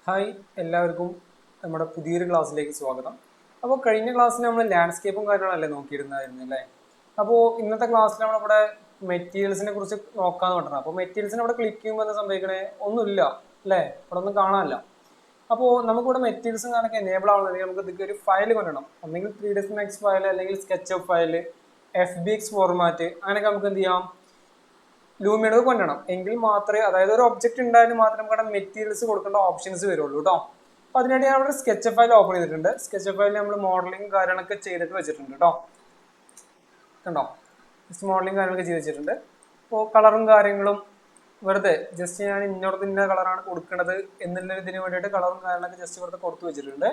Hi എല്ലാവർക്കും നമ്മുടെ പുതിയൊരു ക്ലാസ്സിലേക്ക് സ്വാഗതം. അപ്പോൾ കഴിഞ്ഞ ക്ലാസ്സിൽ നമ്മൾ ലാൻഡ്സ്കേപ്പും കാര്യങ്ങളല്ലേ നോക്കിയിരുന്നായിരുന്നു അല്ലേ? അപ്പോൾ ഇന്നത്തെ ക്ലാസ്സിൽ നമ്മളിവിടെ മെറ്റീരിയൽസിനെ കുറിച്ച് നോക്കാന്ന് പറഞ്ഞത്. അപ്പോൾ മെറ്റീരിയൽസിനെ ഇവിടെ ക്ലിക്ക് ചെയ്യുമ്പോൾ എന്താ സംഭവിക്കണേ? ഒന്നുമില്ല അല്ലേ? ഇവിടെ ഒന്നും കാണാനില്ല. അപ്പോൾ നമുക്കിവിടെ മെറ്റീരിയൽസും കാര്യമൊക്കെ എനേബിൾ ആവണമെങ്കിൽ നമുക്ക് ഇതൊക്കെ ഒരു ഫയൽ കൊണ്ടുവരണം. ഒന്നെങ്കിൽ 3ds Max ഫയൽ അല്ലെങ്കിൽ സ്കെച്ചപ്പ് ഫയൽ, FBX ഫോർമാറ്റ്, അങ്ങനെയൊക്കെ നമുക്ക് എന്ത് ചെയ്യാം, ലൂമിയഡ് കൊണ്ടുവരണം. എങ്കിൽ മാത്രമേ, അതായത് ഒരു ഒബ്ജക്റ്റ് ഉണ്ടായാലും മാത്രമേ നമുക്ക് മെറ്റീരിയൽസ് കൊടുക്കേണ്ട ഓപ്ഷൻസ് വരുള്ളൂ കേട്ടോ. അപ്പൊ അതിനായിട്ട് ഞാൻ ഇവിടെ സ്കെച്ച് ഫയൽ ഓപ്പൺ ചെയ്തിട്ടുണ്ട്. സ്കെച്ച് ഫയൽ നമ്മൾ മോഡലിംഗ് കാര്യങ്ങളൊക്കെ ചെയ്തിട്ട് വെച്ചിട്ടുണ്ട് കേട്ടോ. കണ്ടോ, ജസ്റ്റ് മോഡലിംഗ് കാര്യങ്ങളൊക്കെ ചെയ്ത് വെച്ചിട്ടുണ്ട്. അപ്പോൾ കളറും കാര്യങ്ങളും വെറുതെ ജസ്റ്റ് ഞാൻ ഇന്ന കളറാണ് കൊടുക്കുന്നത് എന്നുള്ള ഇതിന് വേണ്ടിയിട്ട് കളറും കാര്യങ്ങളൊക്കെ ജസ്റ്റ് വെറുതെ കൊടുത്തു വെച്ചിട്ടുണ്ട്.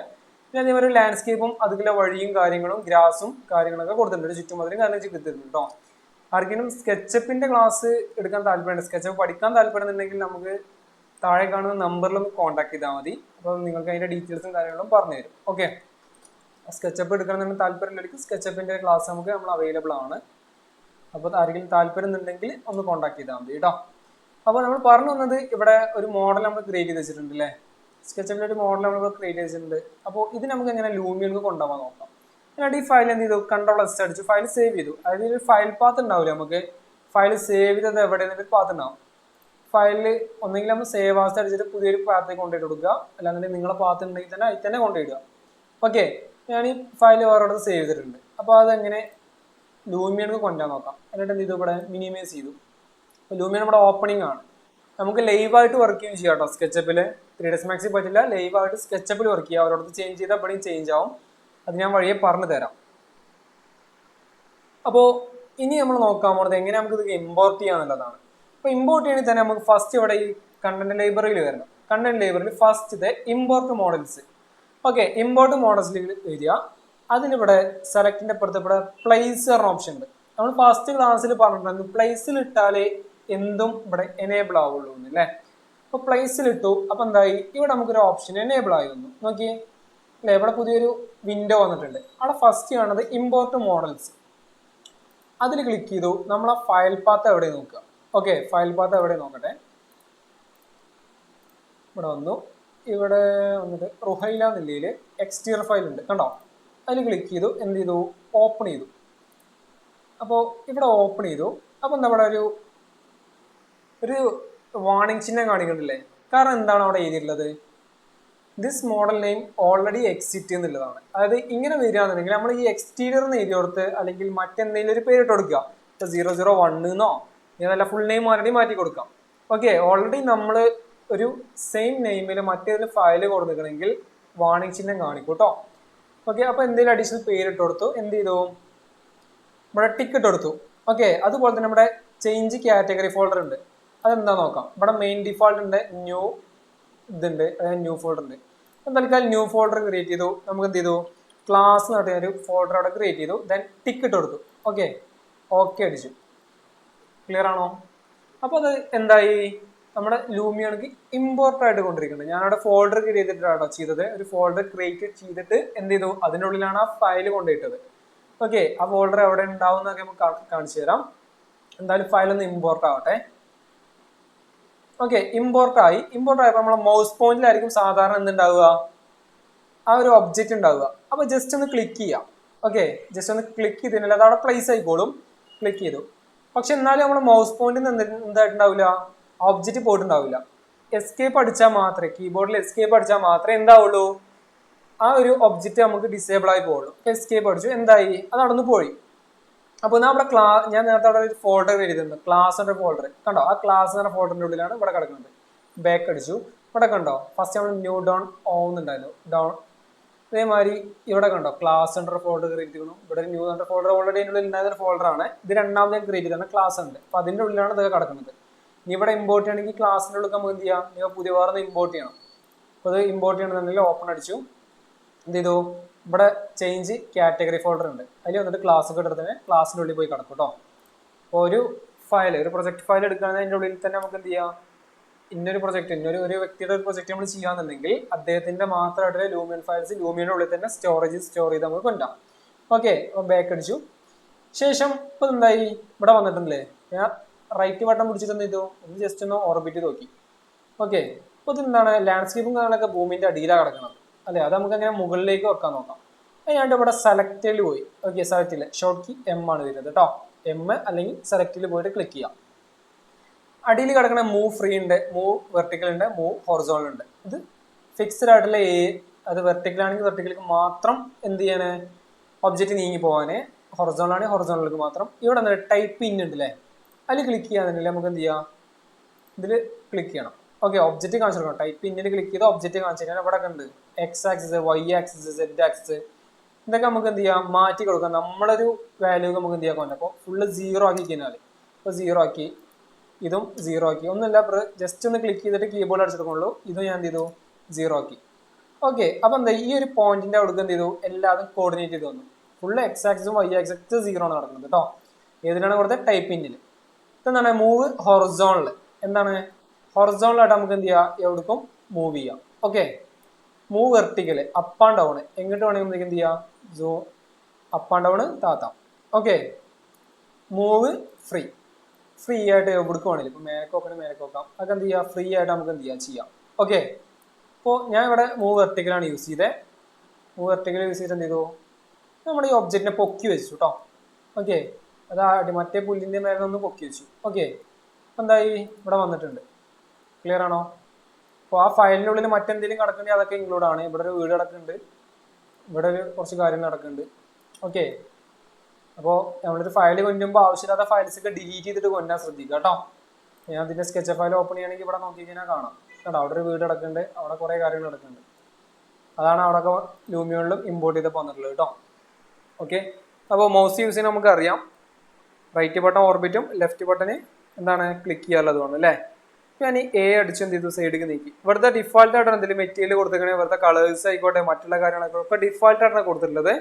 പിന്നെ അതേപോലെ ലാൻഡ്സ്കേപ്പും അതിലെ വഴിയും കാര്യങ്ങളും ഗ്രാസും കാര്യങ്ങളൊക്കെ കൊടുത്തിട്ടുണ്ട്, ചുറ്റുമതിലും കാര്യങ്ങൾ കൊടുത്തിട്ടുണ്ട് കേട്ടോ. ആർക്കെങ്കിലും സ്കെച്ചപ്പിന്റെ ക്ലാസ് എടുക്കാൻ താല്പര്യമുണ്ട്, സ്കെച്ചപ്പ് പഠിക്കാൻ താല്പര്യമുണ്ടെങ്കിൽ നമുക്ക് താഴെ കാണുന്ന നമ്പറിൽ ഒന്ന് കോൺടാക്ട് ചെയ്താൽ മതി. അപ്പോൾ നിങ്ങൾക്ക് അതിന്റെ ഡീറ്റെയിൽസും കാര്യങ്ങളും പറഞ്ഞു തരും. ഓക്കെ, സ്കെച്ചപ്പ് എടുക്കണമെന്ന് താല്പര്യമുണ്ടെങ്കിൽ സ്കെച്ചപ്പിന്റെ ക്ലാസ് നമ്മൾ അവൈലബിൾ ആണ്. അപ്പോൾ ആരെങ്കിലും താല്പര്യം ഉണ്ടെങ്കിൽ ഒന്ന് കോൺടാക്ട് ചെയ്താൽ മതി കേട്ടോ. അപ്പോൾ നമ്മൾ പറഞ്ഞു വന്നത്, ഇവിടെ ഒരു മോഡൽ നമ്മൾ ക്രിയേറ്റ് ചെയ്ത് വെച്ചിട്ടുണ്ട് അല്ലേ? സ്കെച്ചപ്പിന്റെ ഒരു മോഡൽ നമ്മൾ ക്രിയേറ്റ് ചെയ്തിട്ടുണ്ട്. അപ്പോൾ ഇത് നമുക്ക് എങ്ങനെ ലൂമിയനിൽ കൊണ്ടുപോകാൻ നോക്കാം. എന്നിട്ട് ഈ ഫയൽ എന്ത് ചെയ്തു, Ctrl+S അടിച്ചു, ഫയൽ സേവ് ചെയ്തു. അതായത് ഒരു ഫയൽ പാത്ത് ഉണ്ടാവില്ല, നമുക്ക് ഫയൽ സേവ് ചെയ്തത് എവിടെയെന്നൊരു പാത്ത് ഉണ്ടാവും. ഫയലിൽ ഒന്നെങ്കിൽ നമ്മൾ സേവ് ആസ് അടിച്ചിട്ട് പുതിയൊരു പാത്തേക്ക് കൊണ്ടുപോയിട്ട് കൊടുക്കുക, അല്ലാന്നുണ്ടെങ്കിൽ നിങ്ങളെ പാത്ത് ഉണ്ടെങ്കിൽ തന്നെ അതിൽ തന്നെ കൊണ്ടുപോയിടുക. ഓക്കെ, ഞാൻ ഈ ഫയൽ വേറെ സേവ് ചെയ്തിട്ടുണ്ട്. അപ്പോൾ അതെങ്ങനെ ലൂമിയനിൽ കൊണ്ടുപോകാൻ നോക്കാം. എന്നിട്ട് എന്ത് ചെയ്തു, ഇവിടെ മിനിമൈസ് ചെയ്തു. ലൂമിയൻ ഇവിടെ ഓപ്പണിംഗ് ആണ്, നമുക്ക് ലൈവായിട്ട് വർക്ക് ചെയ്യുകയും ചെയ്യാം കേട്ടോ. സ്കെച്ചപ്പിൽ 3ds Max പറ്റില്ല, ലൈവായിട്ട് സ്കെച്ചപ്പിൽ വർക്ക് ചെയ്യുക. അവരോടത്ത് ചേഞ്ച് ചെയ്താൽ ഇവിടെയും ചേഞ്ച് ആവും. അത് ഞാൻ വഴിയെ പറഞ്ഞു തരാം. അപ്പോൾ ഇനി നമ്മൾ നോക്കാൻ പോകുന്നത് എങ്ങനെ നമുക്ക് ഇത് ഇമ്പോർട്ട് ചെയ്യാന്നുള്ളതാണ്. അപ്പോൾ ഇമ്പോർട്ട് ചെയ്യണമെങ്കിൽ തന്നെ നമുക്ക് ഫസ്റ്റ് ഇവിടെ ഈ കണ്ടന്റ് ലൈബ്രറിയിൽ വരണം. കണ്ടന്റ് ലൈബ്രറിയിൽ first import models. Okay, import മോഡൽസിൽ വരിക. അതിനിവിടെ സെലക്ടിന്റെ അപ്പുറത്ത് ഇവിടെ പ്ലേസ് പറഞ്ഞ ഓപ്ഷൻ ഉണ്ട്. നമ്മൾ ഫസ്റ്റ് ക്ലാസ്സിൽ പറഞ്ഞിട്ടുണ്ടായിരുന്നു പ്ലേസിൽ ഇട്ടാലേ എന്തും ഇവിടെ എനേബിൾ ആവുള്ളൂ അല്ലേ? അപ്പൊ പ്ലേസിൽ ഇട്ടു. അപ്പൊ എന്തായി, ഇവിടെ നമുക്കൊരു ഓപ്ഷൻ എനേബിൾ ആയി വന്നു. നോക്കിയേ അല്ലെ, ഇവിടെ പുതിയൊരു വിൻഡോ വന്നിട്ടുണ്ട്. അവിടെ ഫസ്റ്റ് കാണുന്നത് ഇമ്പോർട്ട് മോഡൽസ്. അതിൽ ക്ലിക്ക് ചെയ്തു. നമ്മൾ ആ ഫയൽ പാത്ത് എവിടെ നോക്കുക. ഓക്കെ, ഫയൽ പാത്ത് എവിടെ നോക്കട്ടെ. ഇവിടെ വന്നു. ഇവിടെ വന്നിട്ട് റുഹൈല നിലയിൽ എക്സ്റ്റീരിയർ ഫയൽ ഉണ്ട്, കണ്ടോ? അതിൽ ക്ലിക്ക് ചെയ്തു. എന്ത് ചെയ്തു, ഓപ്പൺ ചെയ്തു. അപ്പോൾ ഇവിടെ ഓപ്പൺ ചെയ്തു. അപ്പം നമ്മുടെ ഒരു വാർണിംഗ് ചിഹ്നം കാണിക്കണ്ടല്ലേ? കാരണം എന്താണ് അവിടെ എഴുതിയിട്ടുള്ളത്, this model name already exit എന്നുള്ളതാണ്. അതായത് ഇങ്ങനെ വരികയാണെന്നുണ്ടെങ്കിൽ നമ്മൾ ഈ എക്സ്റ്റീരിയർ എന്ന് എഴുതി കൊടുത്ത് അല്ലെങ്കിൽ മറ്റെന്തെങ്കിലും ഒരു പേരിട്ട് കൊടുക്കുക. ഇപ്പോൾ 001 എന്നോ ഇതല്ല, ഫുൾ നെയിം ഓൾറെഡി മാറ്റി കൊടുക്കാം. ഓക്കെ, ഓൾറെഡി നമ്മൾ ഒരു സെയിം നെയിമിൽ മറ്റേതിൽ ഫയൽ കൊടുക്കണമെങ്കിൽ വാർണിംഗ് ചിഹ്നം കാണിക്കും കേട്ടോ. ഓക്കെ, അപ്പോൾ എന്തെങ്കിലും അഡീഷണൽ പേരിട്ട് കൊടുത്തു. എന്ത് ചെയ്തു, ഇവിടെ ടിക്കറ്റ് കൊടുത്തു. ഓക്കെ, അതുപോലെ തന്നെ നമ്മുടെ ചേഞ്ച് കാറ്റഗറി ഫോൾഡർ ഉണ്ട്. അതെന്താ നോക്കാം. ഇവിടെ മെയിൻ ഡിഫോൾട്ട് ഉണ്ട്, ന്യൂ ഇതുണ്ട്, അതായത് ന്യൂ ഫോൾഡർ ഉണ്ട്. അപ്പം തൽക്കാലം ന്യൂ ഫോൾഡർ ക്രിയേറ്റ് ചെയ്തു. നമുക്ക് എന്ത് ചെയ്തു, ക്ലാസ് എന്ന് പറഞ്ഞ ഒരു ഫോൾഡർ അവിടെ ക്രിയേറ്റ് ചെയ്തു. ദെൻ ടിക്കറ്റ് കൊടുത്തു. ഓക്കെ, ഓക്കെ അടിച്ചു. ക്ലിയർ ആണോ? അപ്പോൾ അത് എന്തായി, നമ്മുടെ ലൂമിയണിക്ക് ഇമ്പോർട്ട് ആയിട്ട് കൊണ്ടിരിക്കുന്നത്. ഞാനവിടെ ഫോൾഡർ ക്രിയേറ്റ് ചെയ്തിട്ടാണോ ചെയ്തത്. ഒരു ഫോൾഡർ ക്രിയേറ്റ് ചെയ്തിട്ട് എന്ത് ചെയ്തു, അതിൻ്റെ ഉള്ളിലാണ് ആ ഫയൽ കൊണ്ടുപോയിട്ടത്. ഓക്കെ, ആ ഫോൾഡർ എവിടെ ഉണ്ടാവും എന്നൊക്കെ നമുക്ക് കാണിച്ചു തരാം. എന്തായാലും ഫയൽ ഒന്ന് ഇമ്പോർട്ട് ആവട്ടെ. ഓക്കെ, ഇമ്പോർട്ട് ആയപ്പോൾ നമ്മളെ മൗസ് പോയിന്റിലായിരിക്കും സാധാരണ എന്തുണ്ടാവുക, ആ ഒരു ഒബ്ജക്റ്റ് ഉണ്ടാവുക. അപ്പൊ ജസ്റ്റ് ഒന്ന് ക്ലിക്ക് ചെയ്യാം. ഓക്കെ, ജസ്റ്റ് ഒന്ന് ക്ലിക്ക് ചെയ്തില്ല, അത് അവിടെ പ്ലേസ് ആയിക്കോളും. ക്ലിക്ക് ചെയ്തു. പക്ഷെ എന്നാലും നമ്മൾ മൗസ് പോയിന്റിൽ നിന്ന് എന്തായിട്ടുണ്ടാവില്ല, ഒബ്ജക്റ്റ് പോയിട്ടുണ്ടാവില്ല. എസ്കേപ്പ് അടിച്ചാൽ മാത്രമേ, കീബോർഡിൽ എസ്കേപ്പ് അടിച്ചാൽ മാത്രമേ എന്താവുള്ളൂ, ആ ഒരു ഒബ്ജക്റ്റ് നമുക്ക് ഡിസേബിൾ ആയി പോകുള്ളൂ. എസ്കേപ്പ് അടിച്ചു, എന്തായി, അത് അവിടെ നിന്ന് പോയി. അപ്പോൾ നമ്മുടെ ഞാൻ നേരത്തെ അവിടെ ഒരു ഫോൾഡർ എഴുതിയിട്ടുണ്ട്, ക്ലാസിന്റെ ഫോൾഡർ കണ്ടോ. ആ ക്ലാസ് എന്ന ഫോൾഡറിന്റെ ഉള്ളിലാണ് ഇവിടെ കിടക്കുന്നത്. ബാക്ക് അടിച്ചു. ഇവിടെ കണ്ടോ, ഫസ്റ്റ് നമ്മൾ ന്യൂ ഡൗൺ ഓന്നുണ്ടായിരുന്നു, ഡൗൺ. അതേമാതിരി ഇവിടെ കണ്ടോ, ക്ലാസ് സെന്റർ ഫോൾഡർ ക്രിയേറ്റ് ചെയ്യണം. ഇവിടെ ന്യൂ സെന്റർ ഫോൾഡർ ഓൾറെഡി അതിൻ്റെ ഉള്ളിൽ ഉണ്ടായിരുന്ന ഫോൾഡർ ആണ്. ഇത് രണ്ടാമത് ഞാൻ ക്രിയേറ്റ് ചെയ്താണ്, ക്ലാസ് ഉണ്ട്. അപ്പൊ അതിന്റെ ഉള്ളിലാണ് ഇതൊക്കെ കിടക്കുന്നത്. ഇനി ഇവിടെ ഇമ്പോർട്ട് ചെയ്യണമെങ്കിൽ ക്ലാസിന്റെ ഉള്ളിൽ നമുക്ക് എന്ത് ചെയ്യാം, നിങ്ങൾ പുതിയ വേറെ ഇമ്പോർട്ട് ചെയ്യണം. അപ്പോൾ അത് ഇമ്പോർട്ട് ചെയ്യണമെന്നുണ്ടെങ്കിൽ ഓപ്പൺ അടിച്ചു. എന്ത് ചെയ്തു, ഇവിടെ ചേഞ്ച് കാറ്റഗറി ഫോൾഡർ ഉണ്ട്. അതിൽ വന്നിട്ട് ക്ലാസ് ഒക്കെ എടുത്ത് തന്നെ ക്ലാസ്സിൻ്റെ ഉള്ളിൽ പോയി കിടക്കും കേട്ടോ. അപ്പോൾ ഒരു ഫയൽ, ഒരു പ്രൊജക്ട് ഫയൽ എടുക്കുകയാണെങ്കിൽ അതിൻ്റെ ഉള്ളിൽ തന്നെ നമുക്ക് എന്ത് ചെയ്യാം, ഇന്നൊരു പ്രൊജക്ട്, ഒരു വ്യക്തിയുടെ ഒരു പ്രൊജക്ട് നമ്മൾ ചെയ്യാന്നുണ്ടെങ്കിൽ അദ്ദേഹത്തിന്റെ മാത്രമായിട്ട് ലൂമിയൻ ഫയൽസ് ലൂമിയന്റെ ഉള്ളിൽ തന്നെ സ്റ്റോർ ചെയ്ത് നമുക്ക് കൊണ്ടാം. ഓക്കെ, അപ്പോൾ ബാക്ക് അടിച്ചു. ശേഷം ഇപ്പൊ എന്തായി, ഇവിടെ വന്നിട്ടുണ്ടല്ലേ, ഞാൻ റൈറ്റ് ബട്ടൺ പിടിച്ചിട്ട് എന്ത് ചെയ്തു, ഒന്ന് ജസ്റ്റ് ഒന്ന് ഓർബിറ്റ് നോക്കി. ഓക്കെ, അപ്പോൾ ഇതെന്താണ് ലാൻഡ്സ്കേപ്പും കാര്യങ്ങളൊക്കെ ഭൂമിൻ്റെ അടിയിലാണ് കിടക്കുന്നത് അല്ലേ. അത് നമുക്ക് അങ്ങനെ മുകളിലേക്ക് വെക്കാൻ നോക്കാം. അതിനാണ്ട് ഇവിടെ സെലക്റ്റിൽ പോയി ഓക്കെ, സെലക്റ്റിൽ ഷോർട്ട് കീ എം ആണ് വരുന്നത് കേട്ടോ. എം അല്ലെങ്കിൽ സെലക്റ്റിൽ പോയിട്ട് ക്ലിക്ക് ചെയ്യാം. അടിയിൽ കിടക്കുന്ന മൂവ് ഫ്രീ ഉണ്ട്, മൂവ് വെർട്ടിക്കൽ ഉണ്ട്, മൂവ് ഹൊറിസോണൽ ഉണ്ട്. ഇത് ഫിക്സ്ഡ് ആയിട്ടുള്ള അത് വെർട്ടിക്കൽ ആണെങ്കിൽ വെർട്ടിക്കലേക്ക് മാത്രം എന്ത് ചെയ്യാണ് ഒബ്ജക്റ്റ് നീങ്ങി പോകാനേ, ഹൊറിസോണൽ ആണെങ്കിൽ ഹൊറിസോണലിലേക്ക് മാത്രം. ഇവിടെ എന്താ ടൈപ്പ് ഇൻ ഉണ്ട് അല്ലേ, അതിൽ ക്ലിക്ക് ചെയ്യാന്നുണ്ടെങ്കിൽ നമുക്ക് എന്ത് ചെയ്യാം, ഇതിൽ ക്ലിക്ക് ചെയ്യണം. ഓക്കെ, ഒബ്ജക്റ്റ് കാണിച്ചു കൊടുക്കണം. ടൈപ്പ് ഇന്നിൽ ക്ലിക്ക് ചെയ്ത് ഒബ്ജക്റ്റ് കാണിച്ചു കഴിഞ്ഞാൽ ഇവിടെ ഉണ്ട് X axis, Y axis, Z axis, ഇതൊക്കെ നമുക്ക് എന്ത് ചെയ്യാം മാറ്റി കൊടുക്കാം. നമ്മളൊരു വാല്യൂ നമുക്ക് എന്ത് ചെയ്യാൻ. അപ്പോൾ ഫുള്ള് 0 ആക്കി കഴിഞ്ഞാൽ ഇപ്പോൾ 0 ആക്കി, ഇതും 0 ആക്കി. ഒന്നുമില്ല, ജസ്റ്റ് ഒന്ന് ക്ലിക്ക് ചെയ്തിട്ട് കീബോർഡ് അടിച്ചെടുക്കുള്ളൂ. ഇതും ഞാൻ എന്ത് ചെയ്തു 0 ആക്കി. ഓക്കെ, അപ്പോൾ എന്താ ഈ ഒരു പോയിന്റിന്റെ അവിടെ എന്ത് ചെയ്തു എല്ലാതും കോർഡിനേറ്റ് ചെയ്ത് വന്നു. ഫുള്ള് എക്സ് ആക്സിസും വൈ ആക്സിസും 0 ആണ് നടക്കുന്നത് കേട്ടോ. ഏതിനാണ് കൊടുത്തത് ടൈപ്പ് ഇന്നിൽ. ഇതെന്താണ് മൂവ് ഹൊറിസോണൽ. എന്താണ് ഹൊറിസോണലായിട്ട് നമുക്ക് എന്ത് ചെയ്യാം എവിടേക്കും മൂവ് ചെയ്യാം. Okay, move vertical up and down എങ്ങോട്ട് വേണമെങ്കിൽ നമുക്ക് എന്ത് ചെയ്യാം അപ്പ് ആൻഡ് ഡൗൺ താത്താം. ഓക്കെ, മൂവ് ഫ്രീ, ഫ്രീ ആയിട്ട് എവിടേക്ക് വേണമെങ്കിലും ഇപ്പം മേലേക്ക് നോക്കണേ മേലേക്ക് നോക്കാം. അതൊക്കെ എന്ത് ചെയ്യുക ഫ്രീ ആയിട്ട് നമുക്ക് എന്ത് ചെയ്യാം. ഓക്കെ, അപ്പോൾ ഞാൻ ഇവിടെ മൂവ് വെർട്ടിക്കലാണ് യൂസ് ചെയ്തത്. മൂവ് വെർട്ടിക്കൽ യൂസ് ചെയ്തിട്ട് എന്ത് ചെയ്തു നമ്മുടെ ഈ ഒബ്ജക്റ്റിനെ പൊക്കി വെച്ചു കേട്ടോ. ഓക്കെ, അത് മറ്റേ പുല്ലിൻ്റെ മേലെ നിന്ന് പൊക്കി വെച്ചു. ഓക്കെ, അപ്പം എന്തായി ഇവിടെ വന്നിട്ടുണ്ട്. ക്ലിയർ ആണോ? അപ്പോൾ ആ ഫയലിൻ്റെ ഉള്ളിൽ മറ്റെന്തെങ്കിലും കിടക്കുന്നുണ്ടെങ്കിൽ അതൊക്കെ ഇൻക്ലൂഡ് ആണ്. ഇവിടെ ഒരു വീട് കിടക്കുന്നുണ്ട്, ഇവിടെ ഒരു കുറച്ച് കാര്യങ്ങൾ നടക്കുന്നുണ്ട്. ഓക്കെ, അപ്പോൾ നമ്മളൊരു ഫയൽ കൊണ്ടുമ്പോൾ ആവശ്യമില്ലാത്ത ഫയൽസ് ഒക്കെ ഡിലീറ്റ് ചെയ്തിട്ട് കൊണ്ടുവരാൻ ശ്രദ്ധിക്കുക കേട്ടോ. ഞാൻ അതിൻ്റെ സ്കെച്ച് ഫയൽ ഓപ്പൺ ചെയ്യുകയാണെങ്കിൽ ഇവിടെ നോക്കി കഴിഞ്ഞാൽ കാണാം കേട്ടോ. അവിടെ ഒരു വീട് കിടക്കുന്നുണ്ട്, അവിടെ കുറേ കാര്യങ്ങൾ നടക്കുന്നുണ്ട്. അതാണ് അവിടെയൊക്കെ ലൂമിയോണിലും ഇമ്പോർട്ട് ചെയ്ത് വന്നിട്ടുള്ളത് കേട്ടോ. ഓക്കെ, അപ്പോൾ മൗസ് യൂസ് ചെയ്യാൻ നമുക്കറിയാം. റൈറ്റ് ബട്ടൺ ഓർബിറ്റും ലെഫ്റ്റ് ബട്ടന് എന്താണ് ക്ലിക്ക് ചെയ്യാനുള്ളതുമാണ് അല്ലേ. ഞാൻ എ അടിച്ച് എന്ത് ചെയ്തു സൈഡിലേക്ക് നീക്കി. ഇവിടുത്തെ ഡിഫാൾട്ട് ആയിട്ടാണ് എന്തെങ്കിലും മെറ്റീരിയൽ കൊടുത്തിരിക്കണേ, ഇവിടുത്തെ കളേഴ്സ് ആയിക്കോട്ടെ മറ്റുള്ള കാര്യങ്ങളൊക്കെ ഒക്കെ ഡിഫാൾട്ട് ആയിട്ടാണ് കൊടുത്തിട്ടുള്ളത്.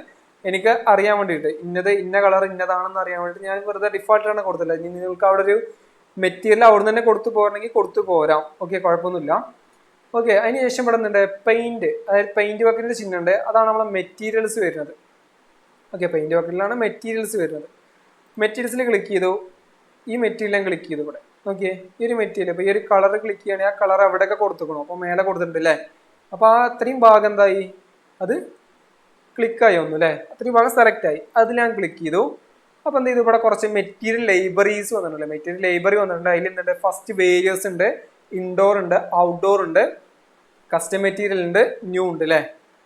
എനിക്ക് അറിയാൻ വേണ്ടിയിട്ട് ഇന്ന കളർ ഇന്നതാണെന്ന് അറിയാൻ വേണ്ടിയിട്ട് ഞാൻ വെറുതെ ഡിഫാൾട്ടാണ് കൊടുത്തില്ല. ഇനി നിങ്ങൾക്ക് അവിടെ ഒരു മെറ്റീരിയൽ അവിടെ നിന്ന് തന്നെ കൊടുത്തു പോരണമെങ്കിൽ കൊടുത്തു പോരാം. ഓക്കെ, കുഴപ്പമൊന്നുമില്ല. ഓക്കെ, അതിന് ശേഷം ഇവിടെ നിന്നുണ്ട് പെയിന്റ്, അതായത് പെയിന്റ് ബക്കറ്റിന്റെ ചിഹ്നമുണ്ട്, അതാണ് നമ്മളെ മെറ്റീരിയൽസ് വരുന്നത്. ഓക്കെ, പെയിന്റ് ബക്കറ്റിലാണ് മെറ്റീരിയൽസ് വരുന്നത്. മെറ്റീരിയൽസിൽ ക്ലിക്ക് ചെയ്തു, ഈ മെറ്റീരിയൽ ഞാൻ ക്ലിക്ക് ചെയ്തു. ഇവിടെ ഓക്കെ, ഈ ഒരു മെറ്റീരിയൽ ഇപ്പോൾ ഈ ഒരു കളർ ക്ലിക്ക് ചെയ്യുകയാണെങ്കിൽ ആ കളർ എവിടെയൊക്കെ കൊടുത്തുക്കണോ അപ്പോൾ മേലെ കൊടുത്തിട്ടുണ്ട് അല്ലേ. അപ്പോൾ ആ അത്രയും ഭാഗം എന്തായി അത് ക്ലിക്കായി ഒന്നു അല്ലേ, അത്രയും ഭാഗം സെലക്ട് ആയി. അതിൽ ഞാൻ ക്ലിക്ക് ചെയ്തു. അപ്പോൾ എന്ത് ചെയ്തു ഇവിടെ കുറച്ച് മെറ്റീരിയൽ ലൈബ്രറീസ് വന്നിട്ടുണ്ട്. മെറ്റീരിയൽ ലൈബ്രറി വന്നിട്ടുണ്ട്. അതിൽ എന്തുണ്ട് ഫസ്റ്റ് വേരിയസ് ഉണ്ട്, ഇൻഡോർ ഉണ്ട്, ഔട്ട്ഡോർ ഉണ്ട്, കസ്റ്റം മെറ്റീരിയൽ ഉണ്ട്, ന്യൂ ഉണ്ട് അല്ലേ.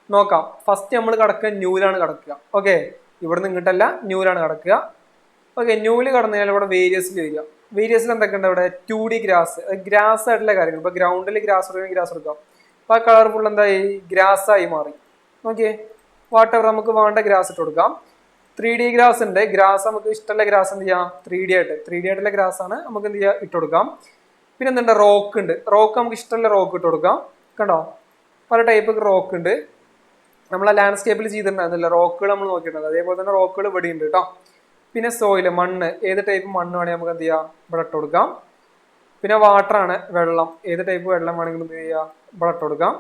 നോക്കാം, ഫസ്റ്റ് നമ്മൾ കിടക്കുക ന്യൂവിലാണ് കിടക്കുക. ഓക്കെ, ഇവിടെ നിന്ന് ഇങ്ങോട്ടല്ല ന്യൂവിലാണ് കിടക്കുക. ഓക്കെ, ന്യൂവിൽ കടന്നു കഴിഞ്ഞാൽ ഇവിടെ വേരിയസിൽ വരിക. വേരിയസിൽ എന്തൊക്കെ ഉണ്ട് ഇവിടെ 2D ഗ്രാസ്, ഗ്രാസ് ആയിട്ടുള്ള കാര്യങ്ങൾ. ഇപ്പോൾ ഗ്രൗണ്ടിൽ ഗ്രാസ് എടുക്കുകയും ഗ്രാസ് എടുക്കാം. അപ്പോൾ ആ കളർ ഫുൾ എന്തായി ഗ്രാസ് ആയി മാറി. ഓക്കെ, വാട്ടർ നമുക്ക് വേണ്ട ഗ്രാസ് ഇട്ട് കൊടുക്കാം. 3D ഗ്രാസ് ഉണ്ട്. ഗ്രാസ് നമുക്ക് ഇഷ്ടമുള്ള ഗ്രാസ് എന്ത് ചെയ്യാം 3D ആയിട്ടുള്ള ഗ്രാസ് ആണ് നമുക്ക് എന്ത് ചെയ്യാം ഇട്ട് കൊടുക്കാം. പിന്നെ എന്തുണ്ട് റോക്ക് ഉണ്ട്. റോക്ക് നമുക്ക് ഇഷ്ടമുള്ള റോക്ക് ഇട്ട് കൊടുക്കാം. കണ്ടോ, പല ടൈപ്പ് റോക്ക് ഉണ്ട്. നമ്മൾ ആ ലാൻഡ്സ്കേപ്പിൽ ചെയ്തിട്ടുണ്ടായിരുന്നില്ല റോക്കുകൾ നമ്മൾ നോക്കിയിട്ടുണ്ട്. അതേപോലെ തന്നെ റോക്കുകൾ ഇവിടെ ഉണ്ട് കേട്ടോ. പിന്നെ സോയിൽ മണ്ണ്, ഏത് ടൈപ്പ് മണ്ണ് വേണമെങ്കിൽ നമുക്ക് എന്ത് ചെയ്യാം ഇവിടെ ഇട്ട് കൊടുക്കാം. പിന്നെ വാട്ടർ ആണ് വെള്ളം, ഏത് ടൈപ്പ് വെള്ളം വേണമെങ്കിലും എന്ത് ചെയ്യാം ഇവിടെ ഇട്ട് കൊടുക്കാം.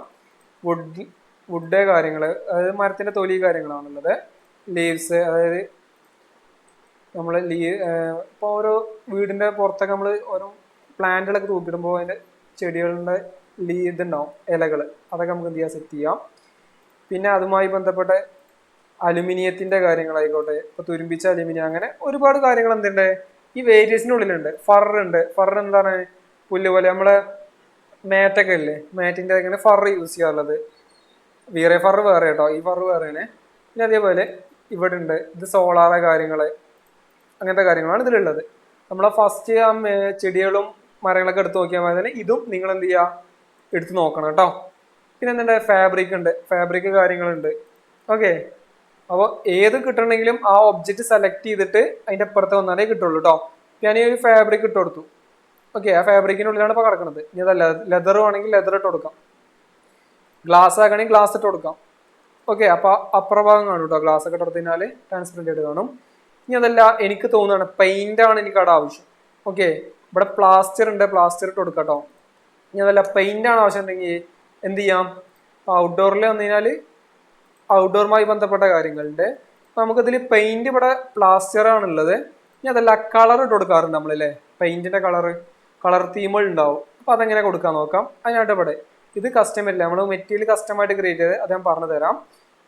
വുഡ് കാര്യങ്ങൾ, അതായത് മരത്തിന്റെ തൊലി കാര്യങ്ങളാണുള്ളത്. ലീവ്സ്, അതായത് നമ്മൾ ഇപ്പോൾ ഓരോ വീടിന്റെ പുറത്തൊക്കെ നമ്മൾ ഓരോ പ്ലാന്റുകളൊക്കെ തൂക്കിടുമ്പോൾ അതിന്റെ ചെടികളുടെ ഇതുണ്ടാവും ഇലകൾ, അതൊക്കെ നമുക്ക് എന്ത് ചെയ്യാം സെറ്റ് ചെയ്യാം. പിന്നെ അതുമായി ബന്ധപ്പെട്ട അലുമിനിയത്തിന്റെ കാര്യങ്ങളായിക്കോട്ടെ, ഇപ്പൊ തുരുമ്പിച്ച അലുമിനിയം, അങ്ങനെ ഒരുപാട് കാര്യങ്ങൾ എന്തുണ്ട് ഈ വേരിയസിനുള്ളിലുണ്ട്. ഫർ ഉണ്ട്. ഫർ എന്താണ് പുല്ല് പോലെ നമ്മളെ മാറ്റൊക്കെ ഇല്ലേ, മാറ്റിന്റെ അങ്ങനെ ഫർ യൂസ് ചെയ്യാറുള്ളത്. വീറെ ഫർ വേറെ കേട്ടോ, ഈ ഫർ വേറെയാണ്. പിന്നെ അതേപോലെ ഇവിടെ ഉണ്ട് ഇത് സോളാറ് കാര്യങ്ങള്, അങ്ങനത്തെ കാര്യങ്ങളാണ് ഇതിലുള്ളത്. നമ്മളെ ഫസ്റ്റ് ആ ചെടികളും മരങ്ങളൊക്കെ എടുത്ത് നോക്കിയാൽ മതി തന്നെ. ഇതും നിങ്ങൾ എന്ത് ചെയ്യുക എടുത്ത് നോക്കണം കേട്ടോ. പിന്നെ എന്തുണ്ട് ഫാബ്രിക് ഉണ്ട്, ഫാബ്രിക് കാര്യങ്ങളുണ്ട്. ഓക്കെ, അപ്പോൾ ഏത് കിട്ടണമെങ്കിലും ആ ഒബ്ജക്റ്റ് സെലക്ട് ചെയ്തിട്ട് അതിൻ്റെ അപ്പുറത്ത് വന്നാലേ കിട്ടുള്ളൂ കേട്ടോ. ഞാൻ ഈ ഒരു ഫാബ്രിക് ഇട്ട് കൊടുത്തു. ഓക്കെ, ആ ഫാബ്രിക്കിനുള്ളിലാണ് ഇപ്പോൾ കിടക്കുന്നത്. ഇനി അതല്ല ലെതർ വേണമെങ്കിൽ ലെതർ ഇട്ട് കൊടുക്കാം, ഗ്ലാസ് ആക്കണമെങ്കിൽ ഗ്ലാസ് ഇട്ട് കൊടുക്കാം. ഓക്കെ, അപ്പോൾ അപ്പുറഭാഗം കാണും കേട്ടോ, ഗ്ലാസ് ഒക്കെ ഇട്ട് കഴിഞ്ഞാൽ ട്രാൻസ്പെറൻറ്റ് ആയിട്ട് കാണും. ഇനി അതല്ല എനിക്ക് തോന്നുകയാണ് പെയിന്റ് ആണ് എനിക്ക് അവിടെ ആവശ്യം. ഓക്കെ, ഇവിടെ പ്ലാസ്റ്റർ ഉണ്ട്, പ്ലാസ്റ്റർ ഇട്ട് കൊടുക്കാം കേട്ടോ. ഇനി അതല്ല പെയിന്റ് ആണ് ആവശ്യം ഉണ്ടെങ്കിൽ എന്ത് ചെയ്യാം, ഔട്ട്ഡോറിൽ വന്നു കഴിഞ്ഞാൽ ഔട്ട്ഡോറുമായി ബന്ധപ്പെട്ട കാര്യങ്ങളുണ്ട്. നമുക്കിതിൽ പെയിന്റ് ഇവിടെ പ്ലാസ്റ്റർ ആണുള്ളത്. ഇനി അതല്ല കളർ ഇട്ട് കൊടുക്കാറുണ്ട് നമ്മളല്ലേ, പെയിന്റിന്റെ കളർ തീമുകൾ ഉണ്ടാവും. അപ്പൊ അതെങ്ങനെ കൊടുക്കാൻ നോക്കാം. അതിനായിട്ട് ഇവിടെ ഇത് കസ്റ്റം അല്ല, നമ്മൾ മെറ്റീരിയൽ കസ്റ്റമായിട്ട് ക്രിയേറ്റ് ചെയ്ത് അത് ഞാൻ പറഞ്ഞു തരാം.